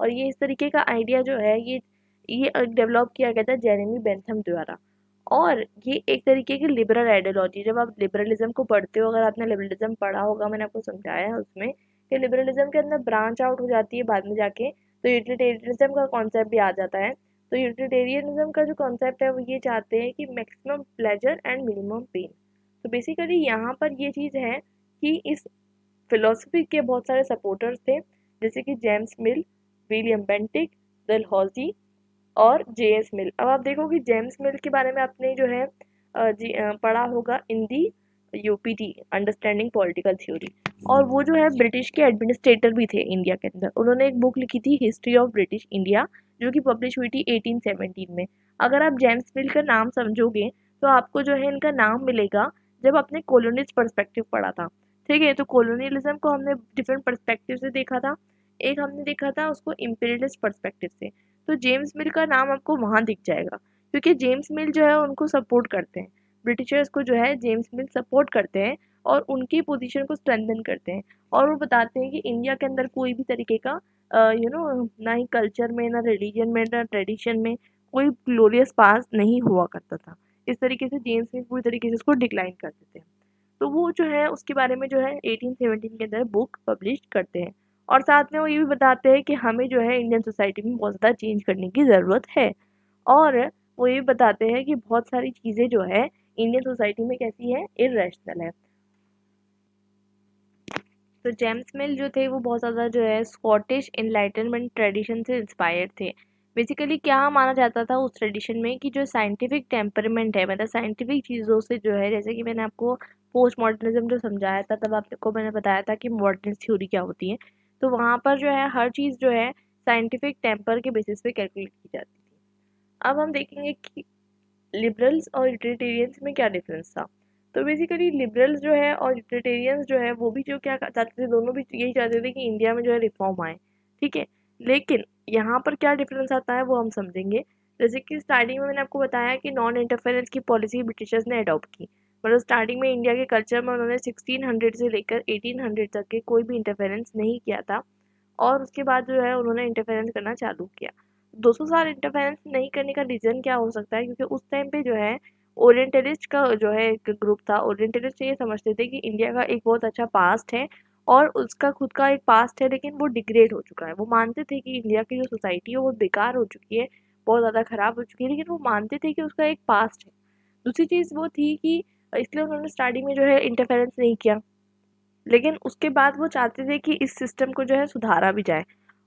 और ये इस तरीके का आइडिया जो है ये डेवलप किया गया था जेरेमी बेंथम द्वारा। और ये एक तरीके की लिबरल आइडियोलॉजी, जब आप लिबरलिज्म को पढ़ते हो, अगर आपने लिबरलिज्म पढ़ा होगा, मैंने आपको समझाया है उसमें कि लिबरलिज्म के अंदर ब्रांच आउट हो जाती है बाद में जाके, तो यूटिलिटेरियनिज्म का कॉन्सेप्ट भी आ जाता है। तो यूटिलिटेरियनिज्म का जो कॉन्सेप्ट है वो ये चाहते हैं कि maximum pleasure and minimum pain. तो बेसिकली यहाँ पर ये चीज़ है कि इस फिलोसफी के बहुत सारे सपोर्टर्स थे, जैसे कि जेम्स मिल, विलियम बेंटिक, डलहौजी और जेएस मिल। अब आप देखो कि जेम्स मिल के बारे में आपने जो है पढ़ा होगा इन दी यूपीटी, अंडरस्टैंडिंग पॉलिटिकल थ्योरी। और वो जो है ब्रिटिश के एडमिनिस्ट्रेटर भी थे इंडिया के अंदर। उन्होंने एक बुक लिखी थी हिस्ट्री ऑफ ब्रिटिश इंडिया, जो कि पब्लिश हुई थी 1817 में। अगर आप जेम्स मिल का नाम समझोगे तो आपको जो है इनका नाम मिलेगा जब आपने कॉलोनिस्ट पर्सपेक्टिव पढ़ा था। ठीक है, तो कॉलोनियलिज्म को हमने डिफरेंट पर्सपेक्टिव से देखा था। एक हमने देखा था उसको इम्पीरियलिस्ट पर्सपेक्टिव से। तो जेम्स मिल का नाम आपको वहाँ दिख जाएगा, क्योंकि जेम्स मिल जो है उनको सपोर्ट करते हैं, ब्रिटिशर्स को जो है जेम्स मिल सपोर्ट करते हैं और उनकी पोजीशन को स्ट्रेंथन करते हैं। और वो बताते हैं कि इंडिया के अंदर कोई भी तरीके का ना ही कल्चर में, ना रिलीजन में, ना ट्रेडिशन में कोई ग्लोरियस पास नहीं हुआ करता था। इस तरीके से जेम्स मिल पूरी तरीके से उसको डिक्लाइन कर देते हैं। तो वो जो है उसके बारे में जो है 1817 के अंदर बुक पब्लिश करते हैं। और साथ में वो ये भी बताते हैं कि हमें जो है इंडियन सोसाइटी में बहुत ज़्यादा चेंज करने की ज़रूरत है। और वो ये भी बताते हैं कि बहुत सारी चीज़ें जो है इंडियन सोसाइटी में कैसी है, इर्रेशनल है। तो जेम्स मिल जो थे वो बहुत ज़्यादा जो है स्कॉटिश इनलाइटनमेंट ट्रेडिशन से इंस्पायर्ड थे। बेसिकली क्या माना जाता था उस ट्रेडिशन में कि जो साइंटिफिक टेम्परमेंट है, मतलब साइंटिफिक चीज़ों से जो है, जैसे कि मैंने आपको पोस्ट मॉडर्निज्म जो समझाया था तब आपको मैंने बताया था कि मॉडर्निस्ट थ्योरी क्या होती है। तो वहाँ पर जो है हर चीज़ जो है साइंटिफिक टेम्पर के बेसिस पे कैलकुलेट की जाती थी। अब हम देखेंगे कि लिबरल्स और यूटिलिटेरियंस में क्या डिफरेंस था। तो बेसिकली लिबरल्स जो है और यूटिलिटेरियंस जो है वो भी जो क्या चाहते थे, दोनों भी यही चाहते थे कि इंडिया में जो है रिफॉर्म आए। ठीक है, लेकिन यहाँ पर क्या डिफरेंस आता है वो हम समझेंगे। जैसे कि स्टार्टिंग में मैंने आपको बताया कि नॉन इंटरफेरेंस की पॉलिसी ब्रिटिशर्स ने अडॉप्ट की। मतलब स्टार्टिंग में इंडिया के कल्चर में उन्होंने 1600 से लेकर 1800 तक के कोई भी इंटरफेरेंस नहीं किया था, और उसके बाद जो है उन्होंने इंटरफेरेंस करना चालू किया। 200 साल इंटरफेरेंस नहीं करने का रीज़न क्या हो सकता है, क्योंकि उस टाइम पे जो है ओरिएंटलिस्ट का जो है एक ग्रुप था। ओरिएंटलिस्ट ये समझते थे कि इंडिया का एक बहुत अच्छा पास्ट है और उसका खुद का एक पास्ट है, लेकिन वो डिग्रेड हो चुका है। वो मानते थे कि इंडिया की जो सोसाइटी है वो बेकार हो चुकी है, बहुत ज़्यादा ख़राब हो चुकी है, लेकिन वो मानते थे कि उसका एक पास्ट है। दूसरी चीज़ वो थी कि इसलिए उन्होंने स्टार्टिंग में जो है इंटरफेरेंस नहीं किया, लेकिन उसके बाद वो चाहते थे कि इस सिस्टम को जो है सुधारा भी जाए।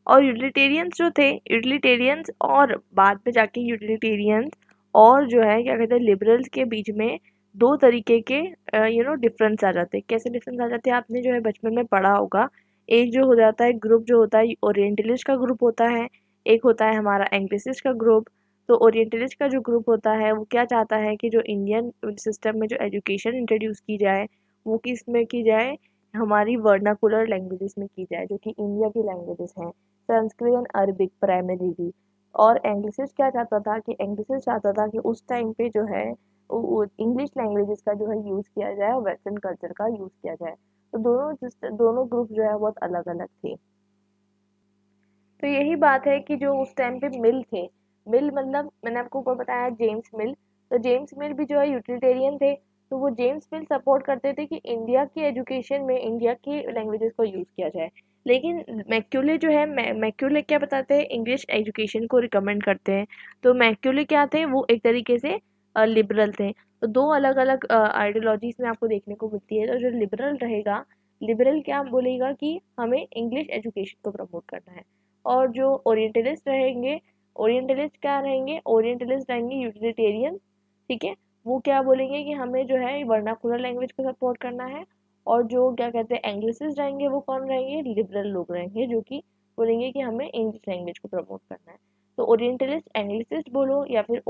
और यूटिलिटेरियंस जो थे, यूटिलिटेरियंस और बाद में जाके यूटिलिटेरियंस और जो है क्या कहते हैं लिबरल्स के बीच में दो तरीके के डिफरेंस आ जाते हैं। कैसे डिफरेंस आ जाते हैं, आपने जो है बचपन में पढ़ा होगा। एक जो हो जाता है ग्रुप जो होता है ओरिएंटलिस्ट का ग्रुप होता है, एक होता है हमारा एंग्लिसिस्ट का ग्रुप। तो ओरिएंटलिस्ट का जो ग्रुप होता है वो क्या चाहता है कि जो इंडियन सिस्टम में जो एजुकेशन इंट्रोड्यूस की जाए वो किस में की जाए, हमारी वर्नाकुलर लैंग्वेजेस में की जाए, जो कि इंडिया की लैंग्वेजेस हैं, संस्कृत एंड अरबिक प्राइमरीली। और एंग्लिसिस्ट क्या चाहता था कि एंग्लिसिस्ट चाहता था कि उस टाइम पे जो है इंग्लिश लैंग्वेजेस का जो है यूज़ किया जाए और वेस्टर्न कल्चर का यूज़ किया जाए। तो दोनों ग्रुप जो है बहुत अलग अलग थे। तो यही बात है कि जो उस टाइम पे मिल थे, मिल मतलब मैंने आपको ऊपर बताया जेम्स मिल, तो जेम्स मिल भी जो है यूटिलिटेरियन थे। तो वो जेम्स मिल सपोर्ट करते थे कि इंडिया की एजुकेशन में इंडिया की लैंग्वेजेस को यूज़ किया जाए। लेकिन मैक्यूले जो है मैक्यूले क्या बताते हैं, इंग्लिश एजुकेशन को रिकमेंड करते हैं। तो मैक्यूले क्या थे, वो एक तरीके से लिबरल थे। तो दो अलग अलग आइडियोलॉजीज में आपको देखने को मिलती है। तो जो लिबरल रहेगा, लिबरल क्या बोलेगा कि हमें इंग्लिश एजुकेशन को प्रमोट करना है। और जो ओरिएंटलिस्ट रहेंगे, ओरिएंटलिस्ट क्या रहेंगे, ओरिएंटलिस्ट रहेंगे यूटिलिटेरियन। ठीक है, वो क्या बोलेंगे कि हमें जो है वर्नाकुलर लैंग्वेज को सपोर्ट करना है। और जो क्या कहते हैं एंग्लिसिस्ट रहेंगे, वो कौन रहेंगे, लिबरल लोग रहेंगे, जो कि बोलेंगे कि हमें इंग्लिश लैंग्वेज को प्रमोट करना है। तो ओरिएंटलिस्ट एंग्लिसिस्ट बोलो या फिर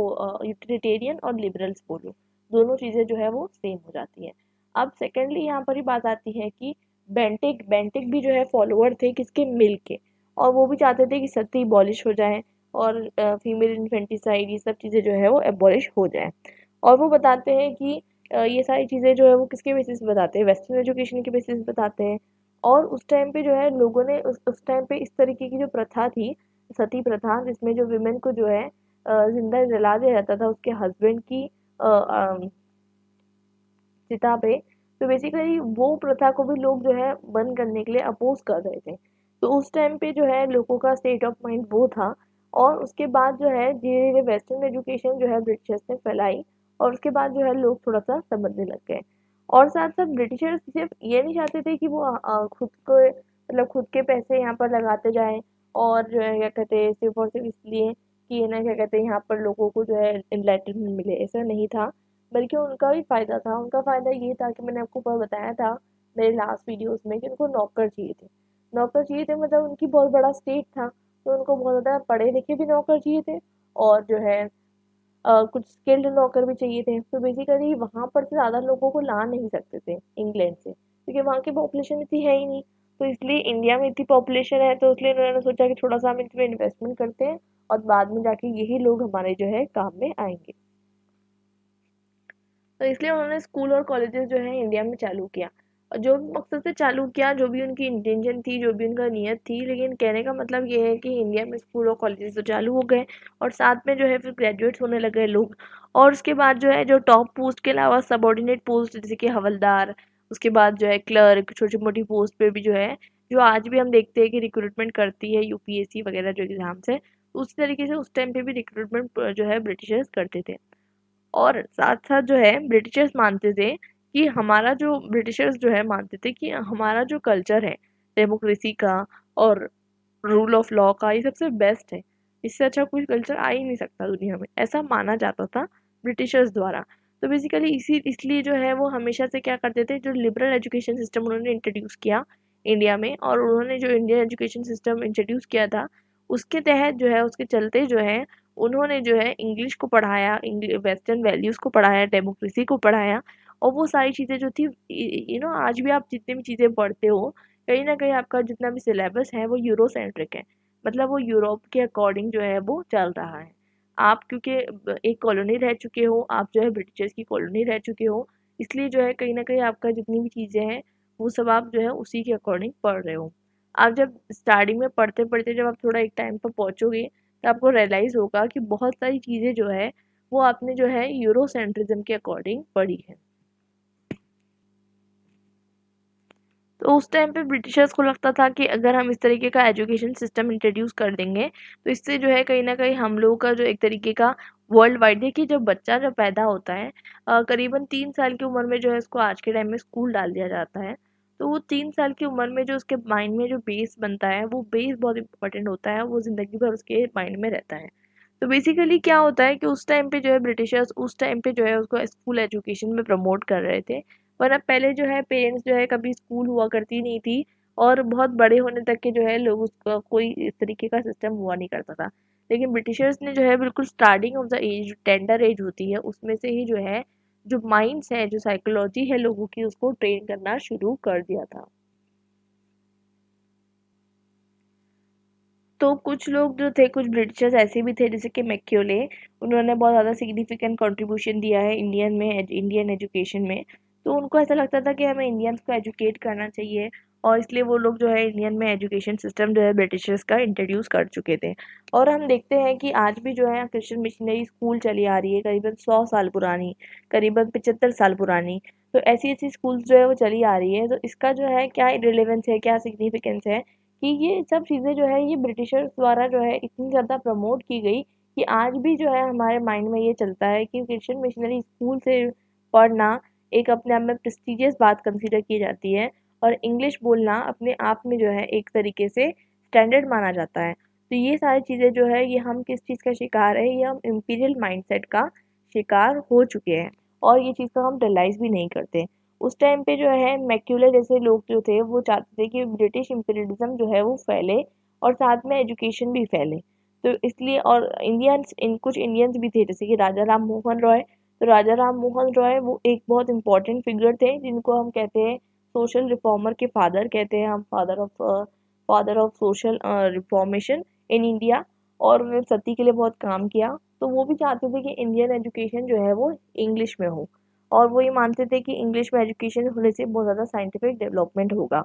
यूटिलिटेरियन और लिबरल्स बोलो, दोनों चीज़ें जो है वो सेम हो जाती है। अब सेकेंडली यहाँ पर ही बात आती है कि बेंटिक बेंटिक भी जो है फॉलोअर थे किसके, मिल के। और वो भी चाहते थे कि सती अबॉलिश हो जाए और फीमेल इन्फेंटिसाइड ये सब चीज़ें जो है वो एबॉलिश हो जाए। और वो बताते हैं कि ये सारी चीज़ें जो है वो किसके बेसिस पे बताते हैं, वेस्टर्न एजुकेशन के बेसिस पे बताते हैं। और उस टाइम पे जो है लोगों ने उस टाइम पे इस तरीके की जो प्रथा थी, सती प्रथा, जिसमें जो विमेन को जो है जिंदा जला दिया जाता था उसके हस्बैंड की चिता पे। तो बेसिकली वो प्रथा को भी लोग जो है बंद करने के लिए अपोज कर रहे थे। तो उस टाइम पे जो है लोगों का स्टेट ऑफ माइंड वो था। और उसके बाद जो है धीरे धीरे वेस्टर्न एजुकेशन जो है ब्रिटिशर्स ने फैलाई। और उसके बाद जो है लोग थोड़ा सा समझने लग गए। और साथ साथ ब्रिटिशर्स सिर्फ ये नहीं चाहते थे कि वो खुद को मतलब खुद के पैसे यहाँ पर लगाते जाएं। और जो है क्या कहते हैं सिर्फ और सिर्फ इसलिए कि है ना क्या कहते हैं यहाँ पर लोगों को जो है इनलाइटनमेंट मिले, ऐसा नहीं था। बल्कि उनका भी फ़ायदा था। उनका फ़ायदा ये था कि मैंने आपको ऊपर बताया था मेरे लास्ट वीडियोस में कि उनको नौकर चाहिए थे। नौकर चाहिए थे मतलब उनकी बहुत बड़ा स्टेट था, तो उनको बहुत ज़्यादा पढ़े लिखे भी नौकर चाहिए थे। और जो है कुछ स्किल्ड नौकर भी चाहिए थे। तो बेसिकली वहाँ पर से ज़्यादा लोगों को ला नहीं सकते थे इंग्लैंड से, क्योंकि वहाँ की पॉपुलेशन इतनी है ही नहीं। तो इसलिए इंडिया में इतनी पॉपुलेशन है, तो इसलिए उन्होंने सोचा कि थोड़ा सा हम इसमें इन्वेस्टमेंट करते हैं और बाद में जाके यही लोग हमारे जो है काम में आएंगे। तो इसलिए उन्होंने स्कूल और कॉलेजेस जो है इंडिया में चालू किया। और जो भी मकसद से चालू किया, जो भी उनकी इंटेंशन थी, जो भी उनका नियत थी, लेकिन कहने का मतलब ये है कि इंडिया में स्कूल और कॉलेजेस तो चालू हो गए और साथ में जो है फिर ग्रेजुएट्स होने लगे लोग। और उसके बाद जो है जो टॉप पोस्ट के अलावा सबऑर्डिनेट पोस्ट जैसे कि हवलदार, उसके बाद जो है क्लर्क, छोटी मोटी पोस्ट पे भी जो है, जो आज भी हम देखते हैं कि रिक्रूटमेंट करती है यूपीएससी वगैरह जो एग्जाम्स है, उसी तरीके से उस टाइम पे भी रिक्रूटमेंट जो है ब्रिटिशर्स करते थे। और साथ-साथ जो है ब्रिटिशर्स मानते थे कि हमारा जो ब्रिटिशर्स जो है मानते थे कि हमारा जो कल्चर है डेमोक्रेसी का और रूल ऑफ लॉ का, ये सबसे बेस्ट है। इससे अच्छा कोई कल्चर आ ही नहीं सकता दुनिया में, ऐसा माना जाता था ब्रिटिशर्स द्वारा। तो बेसिकली इसी इसलिए जो है वो हमेशा से क्या करते थे, जो लिबरल एजुकेशन सिस्टम उन्होंने इंट्रोड्यूस किया इंडिया में, और उन्होंने जो इंडियन एजुकेशन सिस्टम इंट्रोड्यूस किया था उसके तहत जो है, उसके चलते जो है उन्होंने जो है इंग्लिश को पढ़ाया, वेस्टर्न वैल्यूज़ को पढ़ाया, डेमोक्रेसी को पढ़ाया। और वो सारी चीज़ें जो थी, आज भी आप जितनी भी चीज़ें पढ़ते हो, कहीं न कहीं आपका जितना भी सिलेबस है वो यूरोसेंट्रिक है। मतलब वो यूरोप के अकॉर्डिंग जो है वो चल रहा है। आप क्योंकि एक कॉलोनी रह चुके हो, आप जो है ब्रिटिशर्स की कॉलोनी रह चुके हो, इसलिए जो है कहीं न कहीं आपका जितनी भी चीज़ें हैं, वो सब आप जो है उसी के अकॉर्डिंग पढ़ रहे हो। आप जब स्टार्टिंग में पढ़ते-पढ़ते जब आप थोड़ा एक टाइम पर पहुँचोगे, तो आपको रियलाइज़ होगा कि बहुत सारी चीज़ें जो है, वो आपने जो है यूरोसेंट्रिज्म के अकॉर्डिंग पढ़ी है। तो उस टाइम पे ब्रिटिशर्स को लगता था कि अगर हम इस तरीके का एजुकेशन सिस्टम इंट्रोड्यूस कर देंगे, तो इससे जो है कहीं न कहीं हम लोगों का जो एक तरीके का वर्ल्ड वाइड, देखिए जब बच्चा जब पैदा होता है करीबन 3 साल की उम्र में जो है उसको आज के टाइम में स्कूल डाल दिया जाता है। तो वो 3 साल की उम्र में जो उसके माइंड में जो बेस बनता है, वो बेस बहुत इम्पोर्टेंट होता है, वो ज़िंदगी भर उसके माइंड में रहता है। तो बेसिकली क्या होता है कि उस टाइम पे जो है ब्रिटिशर्स उस टाइम पे जो है उसको स्कूल एजुकेशन में प्रमोट कर रहे थे। वरना पहले जो है पेरेंट्स जो है कभी स्कूल हुआ करती नहीं थी, और बहुत बड़े होने तक के जो है लोग उसका कोई इस तरीके का सिस्टम हुआ नहीं करता था। लेकिन ब्रिटिशर्स ने जो है बिल्कुल starting of the age, tender age होती है, उसमें से ही जो है जो माइंड्स है, जो साइकोलॉजी है लोगों की, उसको ट्रेन करना शुरू कर दिया था। तो कुछ लोग जो थे, कुछ ब्रिटिशर्स ऐसे भी थे जैसे कि मैक्यूले, उन्होंने बहुत ज़्यादा सिग्निफिकेंट कंट्रीब्यूशन दिया है इंडियन एजुकेशन में। तो उनको ऐसा लगता था कि हमें इंडियंस को एजुकेट करना चाहिए, और इसलिए वो लोग जो है इंडियन में एजुकेशन सिस्टम जो है ब्रिटिशर्स का इंट्रोड्यूस कर चुके थे। और हम देखते हैं कि आज भी जो है क्रिश्चियन मिशनरी स्कूल चली आ रही है, करीबन 100 साल पुरानी, करीबन 75 साल पुरानी। तो ऐसी ऐसी स्कूल्स जो है वो चली आ रही है। तो इसका जो है क्या रिलेवेंस है, क्या सिग्निफिकेंस है कि ये सब चीज़ें जो है ये ब्रिटिशर्स द्वारा जो है इतनी ज़्यादा प्रमोट की गई कि आज भी जो है हमारे माइंड में ये चलता है कि क्रिश्चियन मिशनरी स्कूल से पढ़ना एक अपने आप में प्रेस्टिजियस बात कंसीडर की जाती है, और इंग्लिश बोलना अपने आप में जो है एक तरीके से स्टैंडर्ड माना जाता है। तो ये सारी चीज़ें जो है ये हम किस चीज़ का शिकार है, ये हम इम्पीरियल माइंडसेट का शिकार हो चुके हैं, और ये चीज़ को हम रियलाइज़ भी नहीं करते। उस टाइम पे जो है मैक्यूलर जैसे लोग जो थे वो चाहते थे कि ब्रिटिश इम्पीरियलिज्म जो है वो फैले, और साथ में एजुकेशन भी फैले। तो इसलिए, और कुछ इंडियंस भी थे जैसे कि राजा राम मोहन रॉय। तो राजा राम मोहन रॉय वो एक बहुत इंपॉर्टेंट फिगर थे, जिनको हम कहते हैं सोशल रिफॉर्मर के फादर कहते हैं हम, father of social reformation in India. और उन्होंने सती के लिए बहुत काम किया। तो वो भी चाहते थे कि इंडियन एजुकेशन जो है वो इंग्लिश में हो, और वो ये मानते थे कि इंग्लिश में एजुकेशन होने से बहुत ज़्यादा साइंटिफिक डेवलपमेंट होगा।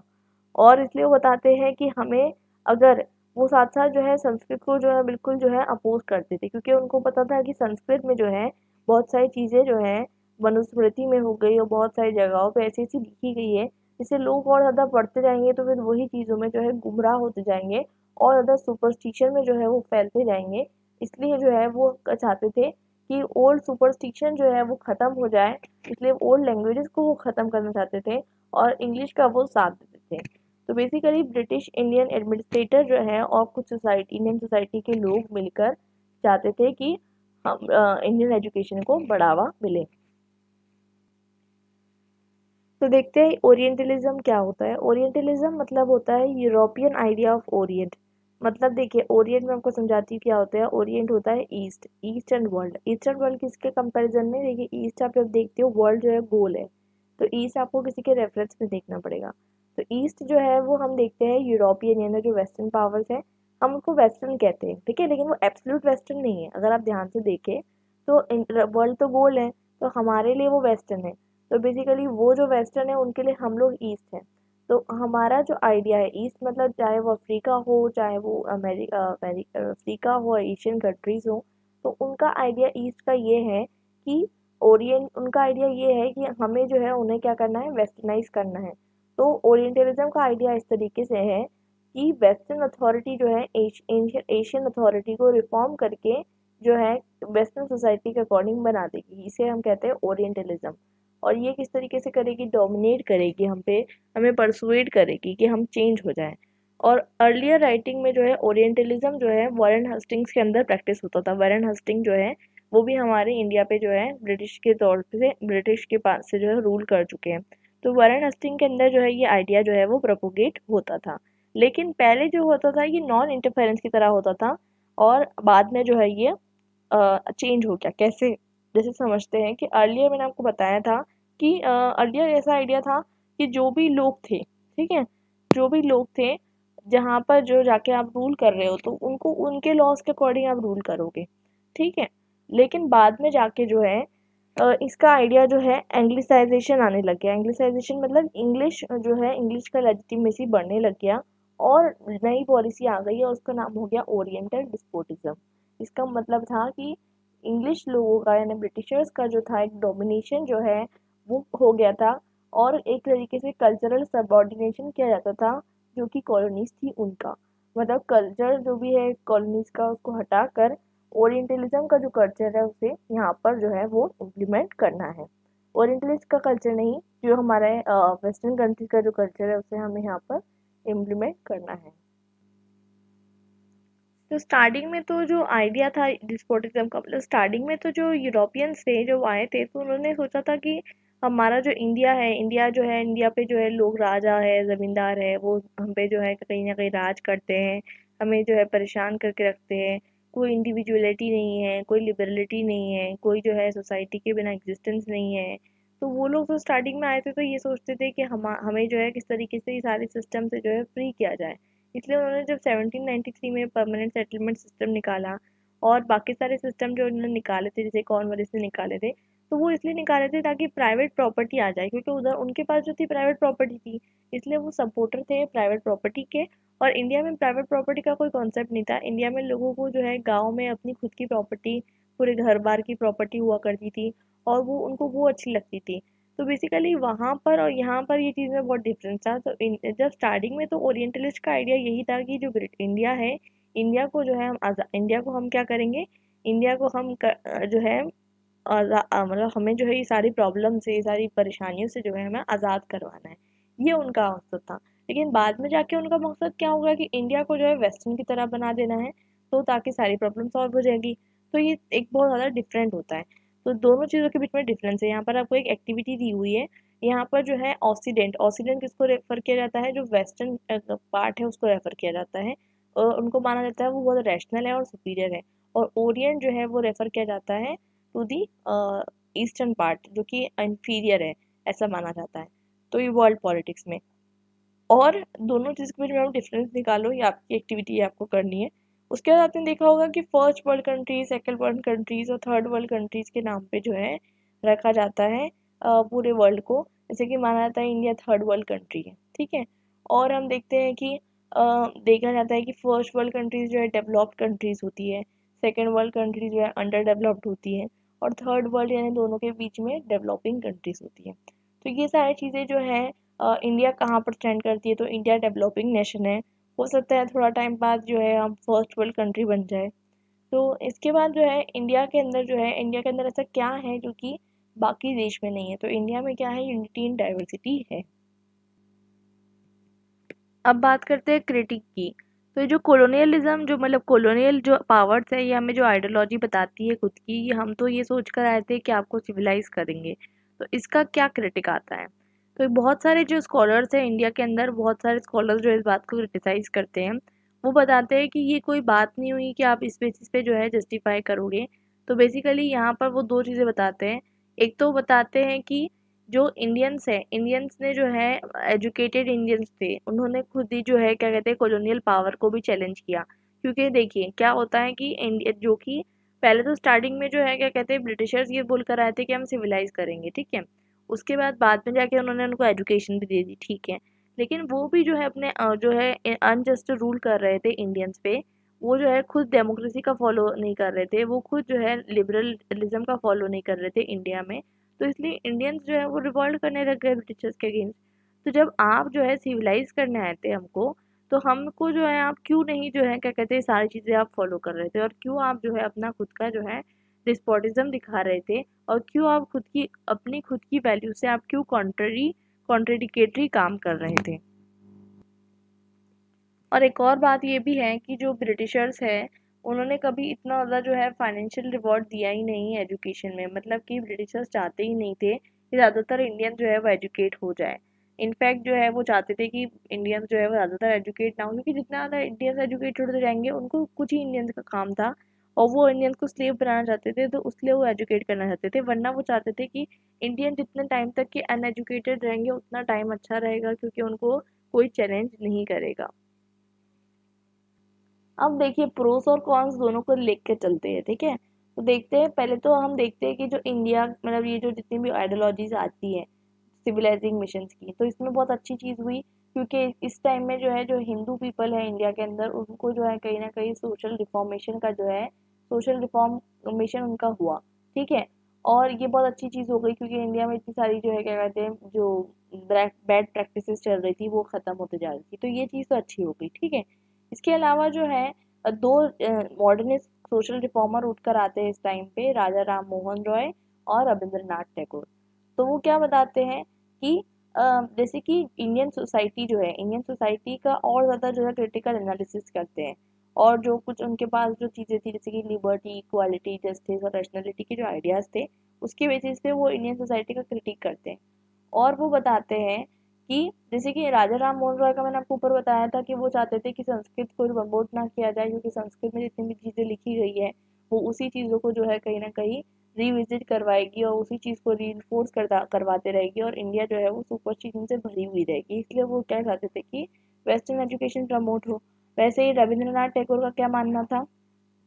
और इसलिए वो बताते हैं कि हमें, अगर वो साथ साथ जो है संस्कृत को जो है बिल्कुल जो है अपोज करते थे, क्योंकि उनको पता था कि संस्कृत में जो है बहुत सारी चीज़ें जो है मनुस्मृति में हो गई, और बहुत सारी जगहों पे ऐसी ऐसी लिखी गई है जिससे लोग और ज़्यादा पढ़ते जाएंगे तो फिर वही चीज़ों में जो है गुमराह होते जाएंगे, और ज़्यादा सुपरस्टिशन में जो है वो फैलते जाएंगे। इसलिए जो है वो चाहते थे कि ओल्ड सुपरस्टिशन जो है वो ख़त्म हो जाए, इसलिए ओल्ड लैंग्वेजेस को वो ख़त्म करना चाहते थे, और इंग्लिश का वो साथ देते थे। तो बेसिकली ब्रिटिश इंडियन एडमिनिस्ट्रेटर जो है और कुछ इंडियन सोसाइटी के लोग मिलकर चाहते थे कि हम इंडियन एजुकेशन को बढ़ावा मिले। तो देखते हैं ओरिएंटलिज्म क्या होता है। ओरिएंटलिज्म मतलब होता है यूरोपियन आइडिया ऑफ ओरिएंट। मतलब देखिए, ओरिएंट में आपको समझाती हूँ क्या होता है। ओरिएंट होता है east, eastern world. Eastern world किसके कंपैरिजन में, देखिए ईस्ट आप जब देखते हो वर्ल्ड जो है गोल है, तो ईस्ट आपको किसी के रेफरेंस में देखना पड़ेगा। तो ईस्ट जो है वो हम देखते हैं यूरोपियन, यानी जो वेस्टर्न पावर्स है, हम उनको वेस्टर्न कहते हैं, ठीक है, लेकिन वो एब्सोल्यूट वेस्टर्न नहीं है। अगर आप ध्यान से देखें तो वर्ल्ड तो गोल है, तो हमारे लिए वो वेस्टर्न है। तो बेसिकली वो जो वेस्टर्न है उनके लिए हम लोग ईस्ट हैं। तो हमारा जो आइडिया है ईस्ट, मतलब चाहे वो अफ्रीका हो, चाहे वो अफ्रीका हो, एशियन कंट्रीज हो, तो उनका आइडिया ईस्ट का ये है कि ओरिएंट, उनका आइडिया ये है कि हमें जो है उन्हें क्या करना है, वेस्टर्नाइज करना है। तो ओरिएंटलिज्म का आइडिया इस तरीके से है कि वेस्टर्न अथॉरिटी जो है एशियन अथॉरिटी को रिफॉर्म करके जो है वेस्टर्न सोसाइटी के अकॉर्डिंग बना देगी, इसे हम कहते हैं ओरिएंटलिज्म। और ये किस तरीके से करेगी, डोमिनेट करेगी हम पे, हमें परसुएड करेगी कि हम चेंज हो जाएं। और अर्लियर राइटिंग में जो है ओरिएंटलिज्म जो है वॉरेन हस्टिंग्स के अंदर प्रैक्टिस होता था। वॉरेन हस्टिंग जो है वो भी हमारे इंडिया पे जो है ब्रिटिश के तौर पे, ब्रिटिश के पास से जो है रूल कर चुके हैं। तो वॉरेन हस्टिंग के अंदर जो है ये आइडिया जो है वो प्रोपोगेट होता था। लेकिन पहले जो होता था ये नॉन इंटरफेरेंस की तरह होता था, और बाद में जो है ये चेंज हो गया। कैसे, जैसे समझते हैं कि अर्लियर मैंने आपको बताया था कि अर्लियर ऐसा आइडिया था कि जो भी लोग थे, ठीक है, जो भी लोग थे, जहाँ पर जो जाके आप रूल कर रहे हो तो उनको उनके लॉज के अकॉर्डिंग आप रूल करोगे, ठीक है। लेकिन बाद में जाके जो है इसका आइडिया जो है एंग्लिसाइजेशन आने लग गया। एंग्लिसाइजेशन मतलब इंग्लिश जो है, इंग्लिश का लेजिटिमेसी बढ़ने लग गया, और नई पॉलिसी आ गई, और उसका नाम हो गया ओरिएंटल डिस्पोटिज्म। इसका मतलब था कि इंग्लिश लोगों का, यानी ब्रिटिशर्स का जो था एक डोमिनेशन जो है वो हो गया था, और एक तरीके से कल्चरल सबऑर्डिनेशन किया जाता था जो कि कॉलोनीज थी उनका। मतलब कल्चर जो भी है कॉलोनीज का उसको हटाकर ओरिएंटलिज्म का जो कल्चर है उसे यहाँ पर जो है वो इम्प्लीमेंट करना है। ओरिएंटलिस्ट का कल्चर नहीं, जो हमारे वेस्टर्न कंट्री का जो कल्चर है उसे हमें यहाँ पर इम्प्लीमेंट करना है। तो स्टार्टिंग में तो जो आइडिया था डिस्पोटिज्म का, मतलब स्टार्टिंग में तो जो यूरोपियंस थे जो आए थे, तो उन्होंने सोचा था कि हमारा जो इंडिया है, इंडिया जो है, इंडिया पे जो है लोग राजा है, ज़मींदार है, वो हम पे जो है कहीं ना कहीं राज करते हैं, हमें जो है परेशान करके रखते हैं। कोई इंडिविजुअलिटी नहीं है, कोई लिबरलिटी नहीं है, कोई जो है सोसाइटी के बिना एग्जिस्टेंस नहीं है। तो वो लोग जो स्टार्टिंग में आए थे तो ये सोचते थे कि हमें जो है किस तरीके से ये सारे सिस्टम से जो है फ्री किया जाए, इसलिए उन्होंने जब 1793 में परमानेंट सेटलमेंट सिस्टम निकाला और बाकी सारे सिस्टम जो उन्होंने निकाले थे, जैसे कॉर्नवालिस ने निकाले थे, तो वो इसलिए निकाले थे ताकि प्राइवेट प्रॉपर्टी आ जाए, क्योंकि उधर उनके पास जो थी प्राइवेट प्रॉपर्टी थी, इसलिए वो सपोर्टर थे प्राइवेट प्रॉपर्टी के। और इंडिया में प्राइवेट प्रॉपर्टी का कोई कॉन्सेप्ट नहीं था। इंडिया में लोगों को जो है गाँव में अपनी खुद की प्रॉपर्टी, पूरे घर बार की प्रॉपर्टी हुआ करती थी और वो उनको वो अच्छी लगती थी। तो बेसिकली वहाँ पर और यहाँ पर ये चीज़ में बहुत डिफरेंस था। तो जब स्टार्टिंग में तो ओरिएंटलिस्ट का आइडिया यही था कि जो ग्रेट इंडिया है, इंडिया को जो है हम इंडिया को हम क्या करेंगे, इंडिया को हम जो है मतलब हमें जो है ये सारी प्रॉब्लम से, ये सारी परेशानियों से जो है हमें आज़ाद करवाना है, ये उनका मकसद था। लेकिन बाद में जाके उनका मकसद क्या होगा कि इंडिया को जो है वेस्टर्न की तरह बना देना है, तो ताकि सारी प्रॉब्लम सॉल्व हो जाएगी। तो ये एक बहुत ज़्यादा डिफरेंट होता है। तो दोनों चीज़ों के बीच में डिफरेंस है। यहाँ पर आपको एक एक्टिविटी दी हुई है, यहाँ पर जो है ऑक्सीडेंट, ऑक्सीडेंट किसको रेफर किया जाता है, जो वेस्टर्न पार्ट है उसको रेफर किया जाता है और उनको माना जाता है वो बहुत रैशनल है और सुपीरियर है। और ओरिएंट जो है वो रेफर किया जाता है टू दी ईस्टर्न पार्ट, जो कि इंफीरियर है, ऐसा माना जाता है। तो ये वर्ल्ड पॉलिटिक्स में, और दोनों चीज़ के बीच में आप डिफरेंस निकालो, ये आपकी एक्टिविटी आपको करनी है। उसके बाद आपने देखा होगा कि first world countries, second world countries और थर्ड वर्ल्ड कंट्रीज के नाम पे जो है रखा जाता है पूरे वर्ल्ड को। जैसे कि माना जाता है इंडिया थर्ड वर्ल्ड कंट्री है, ठीक है। और हम देखते हैं कि देखा जाता है कि फर्स्ट वर्ल्ड कंट्रीज जो है डेवलप्ड कंट्रीज होती है, सेकेंड वर्ल्ड कंट्रीज जो है अंडर डेवलप्ड होती है, और थर्ड वर्ल्ड यानी दोनों के बीच में डेवलपिंग कंट्रीज होती है। तो ये सारी चीज़ें जो है इंडिया कहाँ पर स्टैंड करती है, तो इंडिया डेवलपिंग नेशन है। हो सकता है थोड़ा टाइम बाद जो है हम फर्स्ट वर्ल्ड कंट्री बन जाए। तो इसके बाद जो है इंडिया के अंदर जो है, इंडिया के अंदर ऐसा क्या है जो कि बाकी देश में नहीं है, तो इंडिया में क्या है, यूनिटी इन डाइवर्सिटी है। अब बात करते हैं क्रिटिक की। तो ये जो कॉलोनियलिज्म, जो मतलब कॉलोनियल जो पावर्स है, ये हमें जो आइडियोलॉजी बताती है खुद की, ये हम तो ये सोच कर आए थे कि आपको सिविलाइज करेंगे। तो इसका क्या क्रिटिक आता है, तो बहुत सारे जो स्कॉलर्स हैं इंडिया के अंदर, बहुत सारे स्कॉलर्स जो इस बात को क्रिटिसाइज करते हैं, वो बताते हैं कि ये कोई बात नहीं हुई कि आप इस बेसिस पे जो है जस्टिफाई करोगे। तो बेसिकली यहाँ पर वो दो चीज़ें बताते हैं। एक तो बताते हैं कि जो इंडियंस है, इंडियंस ने जो है एजुकेटेड इंडियंस थे, उन्होंने खुद ही जो है क्या कहते हैं कॉलोनियल पावर को भी चैलेंज किया। क्योंकि देखिए क्या होता है कि इंडिया जो कि पहले तो स्टार्टिंग में जो है क्या कहते हैं ब्रिटिशर्स ये बोल कर आए थे कि हम सिविलाइज करेंगे, ठीक है। उसके बाद में जाके उन्होंने उनको एजुकेशन भी दे दी, ठीक है। लेकिन वो भी जो है अपने जो है अनजस्ट रूल कर रहे थे इंडियंस पे। वो जो है खुद डेमोक्रेसी का फॉलो नहीं कर रहे थे, वो खुद जो है लिबरलिज्म का फॉलो नहीं कर रहे थे इंडिया में। तो इसलिए इंडियंस जो है वो रिवॉल्ट करने लग गए ब्रिटिशर्स के अगेंस्ट। तो जब आप जो है सिविलाइज करने आए थे हमको, तो हमको जो है आप क्यों नहीं जो है क्या कहते हैं सारी चीज़ें आप फॉलो कर रहे थे, और क्यों आप जो है अपना खुद का जो है डिस्पोटिज्म दिखा रहे थे, और क्यों आप खुद की अपनी खुद की वैल्यू से आप क्यों कॉन्ट्रेडिकेटरी काम कर रहे थे। और एक और बात ये भी है कि जो ब्रिटिशर्स हैं, उन्होंने कभी इतना ज़्यादा जो है फाइनेंशियल रिवॉर्ड दिया ही नहीं है एजुकेशन में। मतलब कि ब्रिटिशर्स चाहते ही नहीं थे कि ज़्यादातर इंडियन जो है वो एजुकेट हो जाए। इनफैक्ट जो है वो चाहते थे कि इंडियंस जो है वो ज़्यादातर एजुकेट ना हो, क्योंकि जितना ज़्यादा इंडियंस एजुकेटेड होते जाएंगे, उनको कुछ ही इंडियंस का काम था और वो इंडियंस को स्लेव बनाना चाहते थे, तो उसलिए वो एजुकेट करना चाहते थे। वरना वो चाहते थे कि इंडियन जितने टाइम तक के अनएजुकेटेड रहेंगे उतना टाइम अच्छा रहेगा, क्योंकि उनको कोई चैलेंज नहीं करेगा। अब देखिए प्रोस और कॉन्स दोनों को लेके के चलते हैं, ठीक है। तो देखते हैं, पहले तो हम देखते हैं कि जो इंडिया मतलब ये जो जितनी भी आइडियोलॉजीज आती है सिविलाइजिंग मिशंस की, तो इसमें बहुत अच्छी चीज़ हुई, क्योंकि इस टाइम में जो है जो हिंदू पीपल है इंडिया के अंदर, उनको जो है कहीं ना कहीं सोशल रिफॉर्मेशन का जो है सोशल रिफॉर्मेशन उनका हुआ, ठीक है। और ये बहुत अच्छी चीज़ हो गई, क्योंकि इंडिया में इतनी सारी जो है क्या कहते हैं जो बैड प्रैक्टिसेस चल रही थी वो ख़त्म होते जा रही थी, तो ये चीज़ तो अच्छी हो गई, ठीक है। इसके अलावा जो है दो मॉडर्निस्ट सोशल रिफॉर्मर उठकर आते हैं इस टाइम पे, राजा राम मोहन रॉय और रविंद्रनाथ टैगोर। तो वो क्या बताते हैं कि जैसे कि इंडियन सोसाइटी जो है, इंडियन सोसाइटी का और ज़्यादा जो है क्रिटिकल एनालिसिस करते हैं, और जो कुछ उनके पास जो चीज़ें थी जैसे कि लिबर्टी, इक्वालिटी, जस्टिस और रैशनैलिटी के जो आइडियाज़ थे, उसके बेसिस पे वो इंडियन सोसाइटी का क्रिटिक करते हैं। और वो बताते हैं कि जैसे कि राजा राम मोहन रॉय का मैंने आपको ऊपर बताया था कि वो चाहते थे कि संस्कृत को प्रमोट ना किया जाए, क्योंकि संस्कृत में जितनी भी चीज़ें लिखी गई है वो उसी चीज़ों को जो है कहीं ना कहीं रिविजिट करवाएगी और उसी चीज़ को रीइंफोर्स करवाते रहेगी, और इंडिया जो है वो सुपरस्टिशन से भरी हुई रहेगी। इसलिए वो क्या चाहते थे कि वेस्टर्न एजुकेशन प्रमोट हो। वैसे ही रविंद्रनाथ टैगोर का क्या मानना था,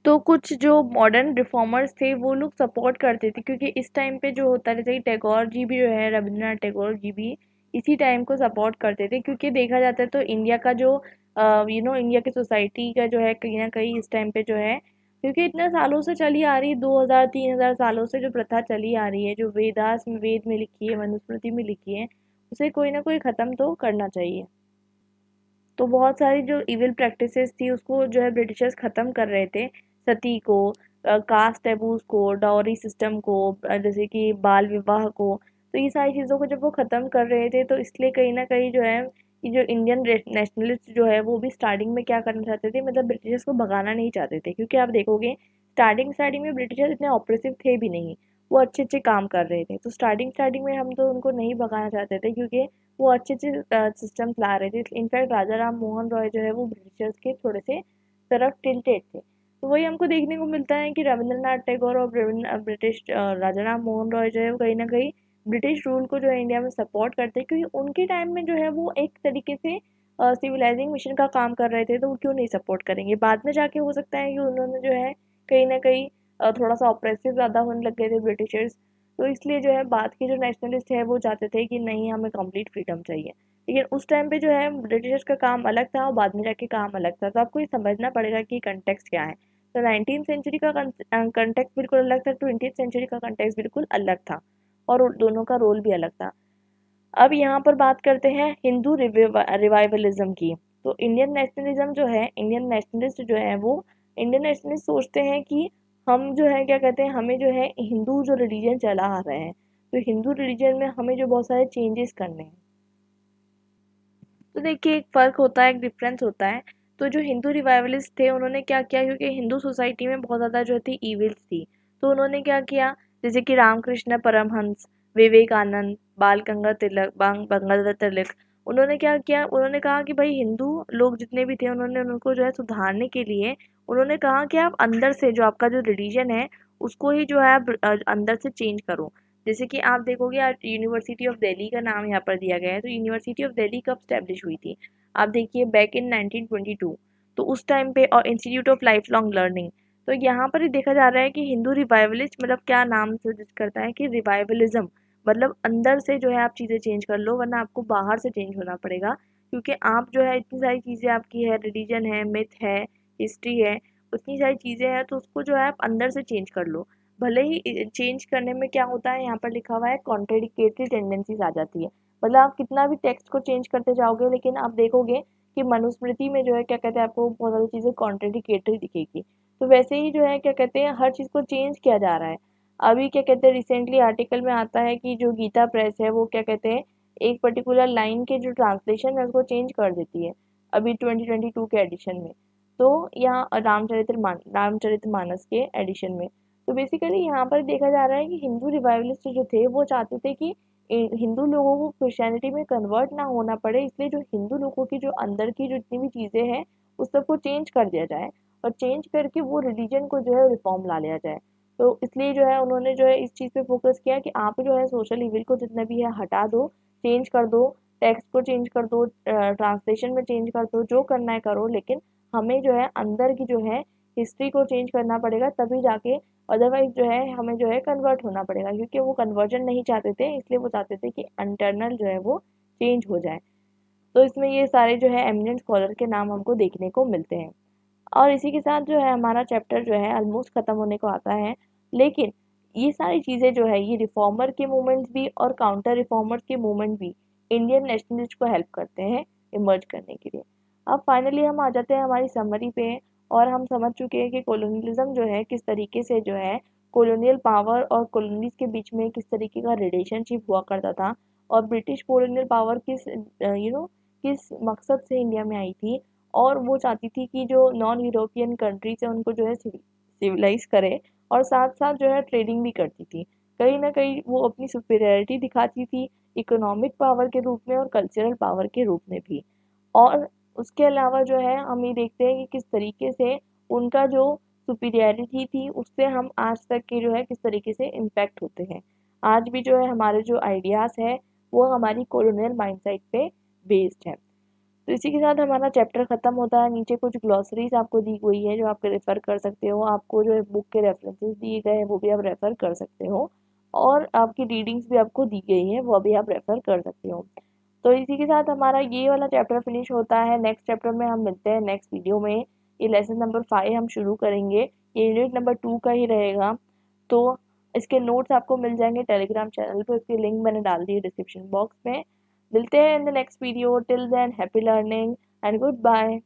तो कुछ जो मॉडर्न रिफॉर्मर्स थे वो लोग सपोर्ट करते थे, क्योंकि इस टाइम पे जो होता रहता है कि टैगोर जी भी जो है, रविंद्रनाथ टैगोर जी भी इसी टाइम को सपोर्ट करते थे, क्योंकि देखा जाता है तो इंडिया का जो इंडिया की सोसाइटी का जो है कहीं ना कहीं इस टाइम पे जो है, क्योंकि इतने सालों से चली आ रही, 2000 3000 सालों से जो प्रथा चली आ रही है, जो वेद में लिखी है, मनुस्मृति में लिखी है, उसे कोई ना कोई ख़त्म तो करना चाहिए। तो बहुत सारी जो इविल प्रैक्टिसेस थी उसको जो है ब्रिटिशर्स ख़त्म कर रहे थे। सती को, कास्ट टैबूज को, डाउरी सिस्टम को, जैसे कि बाल विवाह को, तो ये सारी चीज़ों को जब वो ख़त्म कर रहे थे तो इसलिए कहीं ना कहीं जो है ये जो इंडियन नेशनलिस्ट जो है वो भी स्टार्टिंग में क्या करना चाहते थे, मतलब ब्रिटिशर्स को भगाना नहीं चाहते थे, क्योंकि आप देखोगे स्टार्टिंग स्टार्टिंग में ब्रिटिशर्स इतने ऑपरेसिव थे भी नहीं, वो अच्छे अच्छे काम कर रहे थे। तो स्टार्टिंग स्टार्टिंग में हम तो उनको नहीं भगाना चाहते थे, क्योंकि वो अच्छे अच्छे सिस्टम्स ला रहे थे। इनफैक्ट राजा राम मोहन रॉय जो है वो ब्रिटिशर्स के थोड़े से तरफ टिल्टेड थे। तो वही हमको देखने को मिलता है कि रविंद्रनाथ टैगोर और ब्रिटिश राजा राम मोहन रॉय जो है वो कहीं ना कहीं ब्रिटिश रूल को जो है इंडिया में सपोर्ट करते हैं, क्योंकि उनके टाइम में जो है वो एक तरीके से सिविलाइजिंग मिशन का काम कर रहे थे, तो वो क्यों नहीं सपोर्ट करेंगे। बाद में जाके हो सकता है कि उन्होंने जो है कहीं ना कहीं थोड़ा सा ऑपरेसिव ज़्यादा होने लग गए थे ब्रिटिशर्स, तो इसलिए जो है बाद के जो नेशनलिस्ट है वो चाहते थे कि नहीं, हमें कंप्लीट फ्रीडम चाहिए। लेकिन उस टाइम पे जो है ब्रिटिशर्स का काम अलग था और बाद में जाके काम अलग था, तो आपको ये समझना पड़ेगा कि कंटेक्स्ट क्या है। तो 19th सेंचुरी का कंटेक्स्ट बिल्कुल अलग था, 20th सेंचुरी का कंटेक्स्ट बिल्कुल अलग था, और दोनों का रोल भी अलग था। अब यहाँ पर बात करते हैं हिंदू रिवाइवलिज्म की। तो इंडियन नेशनलिज्म जो है, इंडियन नेशनलिस्ट जो है वो इंडियन नेशनलिस्ट सोचते हैं कि हम जो है क्या कहते हैं, हमें जो है हिंदू जो रिलीजन चला आ रहे हैं, तो हिंदू रिलीजन में हमें जो बहुत सारे चेंजेस करने हैं। तो देखिए, एक फ़र्क होता है, एक डिफरेंस होता है। तो जो हिंदू रिवाइवलिस्ट थे उन्होंने क्या किया, क्योंकि हिंदू सोसाइटी में बहुत ज़्यादा जो थी ईविल्स थी, तो उन्होंने क्या किया, जैसे कि रामकृष्ण परमहंस, विवेकानंद, बाल गंगाधर तिलक, गंगाधर तिलक, उन्होंने क्या किया, उन्होंने कहा कि भाई हिंदू लोग जितने भी थे उन्होंने उनको जो है सुधारने के लिए उन्होंने कहा कि आप अंदर से जो आपका जो रिलीजन है उसको ही जो है आप अंदर से चेंज करो। जैसे कि आप देखोगे, आज यूनिवर्सिटी ऑफ दिल्ली का नाम यहाँ पर दिया गया है, तो यूनिवर्सिटी ऑफ दिल्ली कब स्टैब्लिश हुई थी, आप देखिए बैक इन 1922, तो उस टाइम पे, और institute of life long learning. तो यहाँ पर ही देखा जा रहा है कि हिंदू रिवाइवलिस्ट मतलब क्या नाम सजेस्ट करता है कि रिवाइवलिज्म मतलब अंदर से जो है आप चीज़ें चेंज कर लो, वरना आपको बाहर से चेंज होना पड़ेगा, क्योंकि आप जो है इतनी सारी चीज़ें आपकी है, रिलीजन है, मिथ है, हिस्ट्री है, उतनी सारी चीज़ें हैं, तो उसको जो है आप अंदर से चेंज कर लो। भले ही चेंज करने में क्या होता है, यहाँ पर लिखा हुआ है कॉन्ट्रेडिक्टरी टेंडेंसीज आ जाती है, मतलब आप कितना भी टेक्स्ट को चेंज करते जाओगे लेकिन आप देखोगे कि मनुस्मृति में जो है क्या कहते हैं आपको बहुत सारी चीज़ें कॉन्ट्रेडिक्टरी दिखेगी। तो वैसे ही जो है क्या कहते हैं हर चीज़ को चेंज किया जा रहा है। अभी क्या कहते हैं रिसेंटली आर्टिकल में आता है कि जो गीता प्रेस है वो क्या कहते हैं एक पर्टिकुलर लाइन के जो ट्रांसलेशन है उसको चेंज कर देती है, अभी 2022 के एडिशन में। तो यहाँ रामचरितमानस के एडिशन में। तो बेसिकली यहाँ पर देखा जा रहा है कि हिंदू रिवाइवलिस्ट जो थे वो चाहते थे कि हिंदू लोगों को क्रिश्चियनिटी में कन्वर्ट ना होना पड़े, इसलिए जो हिंदू लोगों की जो अंदर की जो जितनी भी चीज़ें हैं उस सबको चेंज कर दिया जाए, और चेंज करके वो रिलीजन को जो है रिफॉर्म ला लिया जाए। तो इसलिए जो है उन्होंने जो है इस चीज़ पे फोकस किया कि आप जो है सोशल इविल को जितना भी है हटा दो, चेंज कर दो, टेक्स्ट को चेंज कर दो, ट्रांसलेशन में चेंज कर दो, जो करना है करो, लेकिन हमें जो है अंदर की जो है हिस्ट्री को चेंज करना पड़ेगा, तभी जाके, अदरवाइज जो है हमें जो है कन्वर्ट होना पड़ेगा, क्योंकि वो कन्वर्जन नहीं चाहते थे, इसलिए वो चाहते थे कि इंटरनल जो है वो चेंज हो जाए। तो इसमें ये सारे जो है एमिनेंट स्कॉलर के नाम हमको देखने को मिलते हैं। और इसी के साथ जो है हमारा चैप्टर जो है ऑलमोस्ट ख़त्म होने को आता है। लेकिन ये सारी चीज़ें जो है ये रिफॉर्मर के मूवमेंट्स भी और काउंटर रिफॉर्मर्स के मूवमेंट भी इंडियन नेशनलिस्ट को हेल्प करते हैं इमर्ज करने के लिए। अब फाइनली हम आ जाते हैं हमारी समरी पे, और हम समझ चुके हैं कि कॉलोनियलिज्म जो है किस तरीके से जो है कॉलोनियल पावर और कॉलोनीज के बीच में किस तरीके का रिलेशनशिप हुआ करता था, और ब्रिटिश कॉलोनियल पावर किस मकसद से इंडिया में आई थी, और वो चाहती थी कि जो नॉन यूरोपियन कंट्रीज है उनको जो है सिविलाइज करे, और साथ साथ जो है ट्रेडिंग भी करती थी। कहीं ना कहीं वो अपनी सुपीरियरिटी दिखाती थी इकोनॉमिक पावर के रूप में और कल्चरल पावर के रूप में भी। और उसके अलावा जो है हम ये देखते हैं कि किस तरीके से उनका जो सुपीरियरिटी थी उससे हम आज तक के जो है किस तरीके से इम्पैक्ट होते हैं। आज भी जो है हमारे जो आइडियाज़ है वो हमारी कॉलोनियल माइंडसेट पे बेस्ड है। तो इसी के साथ हमारा चैप्टर ख़त्म होता है। नीचे कुछ ग्लॉसरीज आपको दी हुई है जो आप रेफ़र कर सकते हो। आपको जो है बुक के रेफरेंसेस दिए गए हैं वो भी आप रेफ़र कर सकते हो, और आपकी रीडिंग्स भी आपको दी गई हैं वो भी आप रेफ़र कर सकते हो। तो इसी के साथ हमारा ये वाला चैप्टर फिनिश होता है। नेक्स्ट चैप्टर में हम मिलते हैं नेक्स्ट वीडियो में। ये लेसन नंबर 5 हम शुरू करेंगे। ये यूनिट नंबर 2 का ही रहेगा। तो इसके नोट्स आपको मिल जाएंगे टेलीग्राम चैनल पर। इसकी लिंक मैंने डाल दी है डिस्क्रिप्शन बॉक्स में। मिलते हैं in the next video. Till then happy learning and good bye.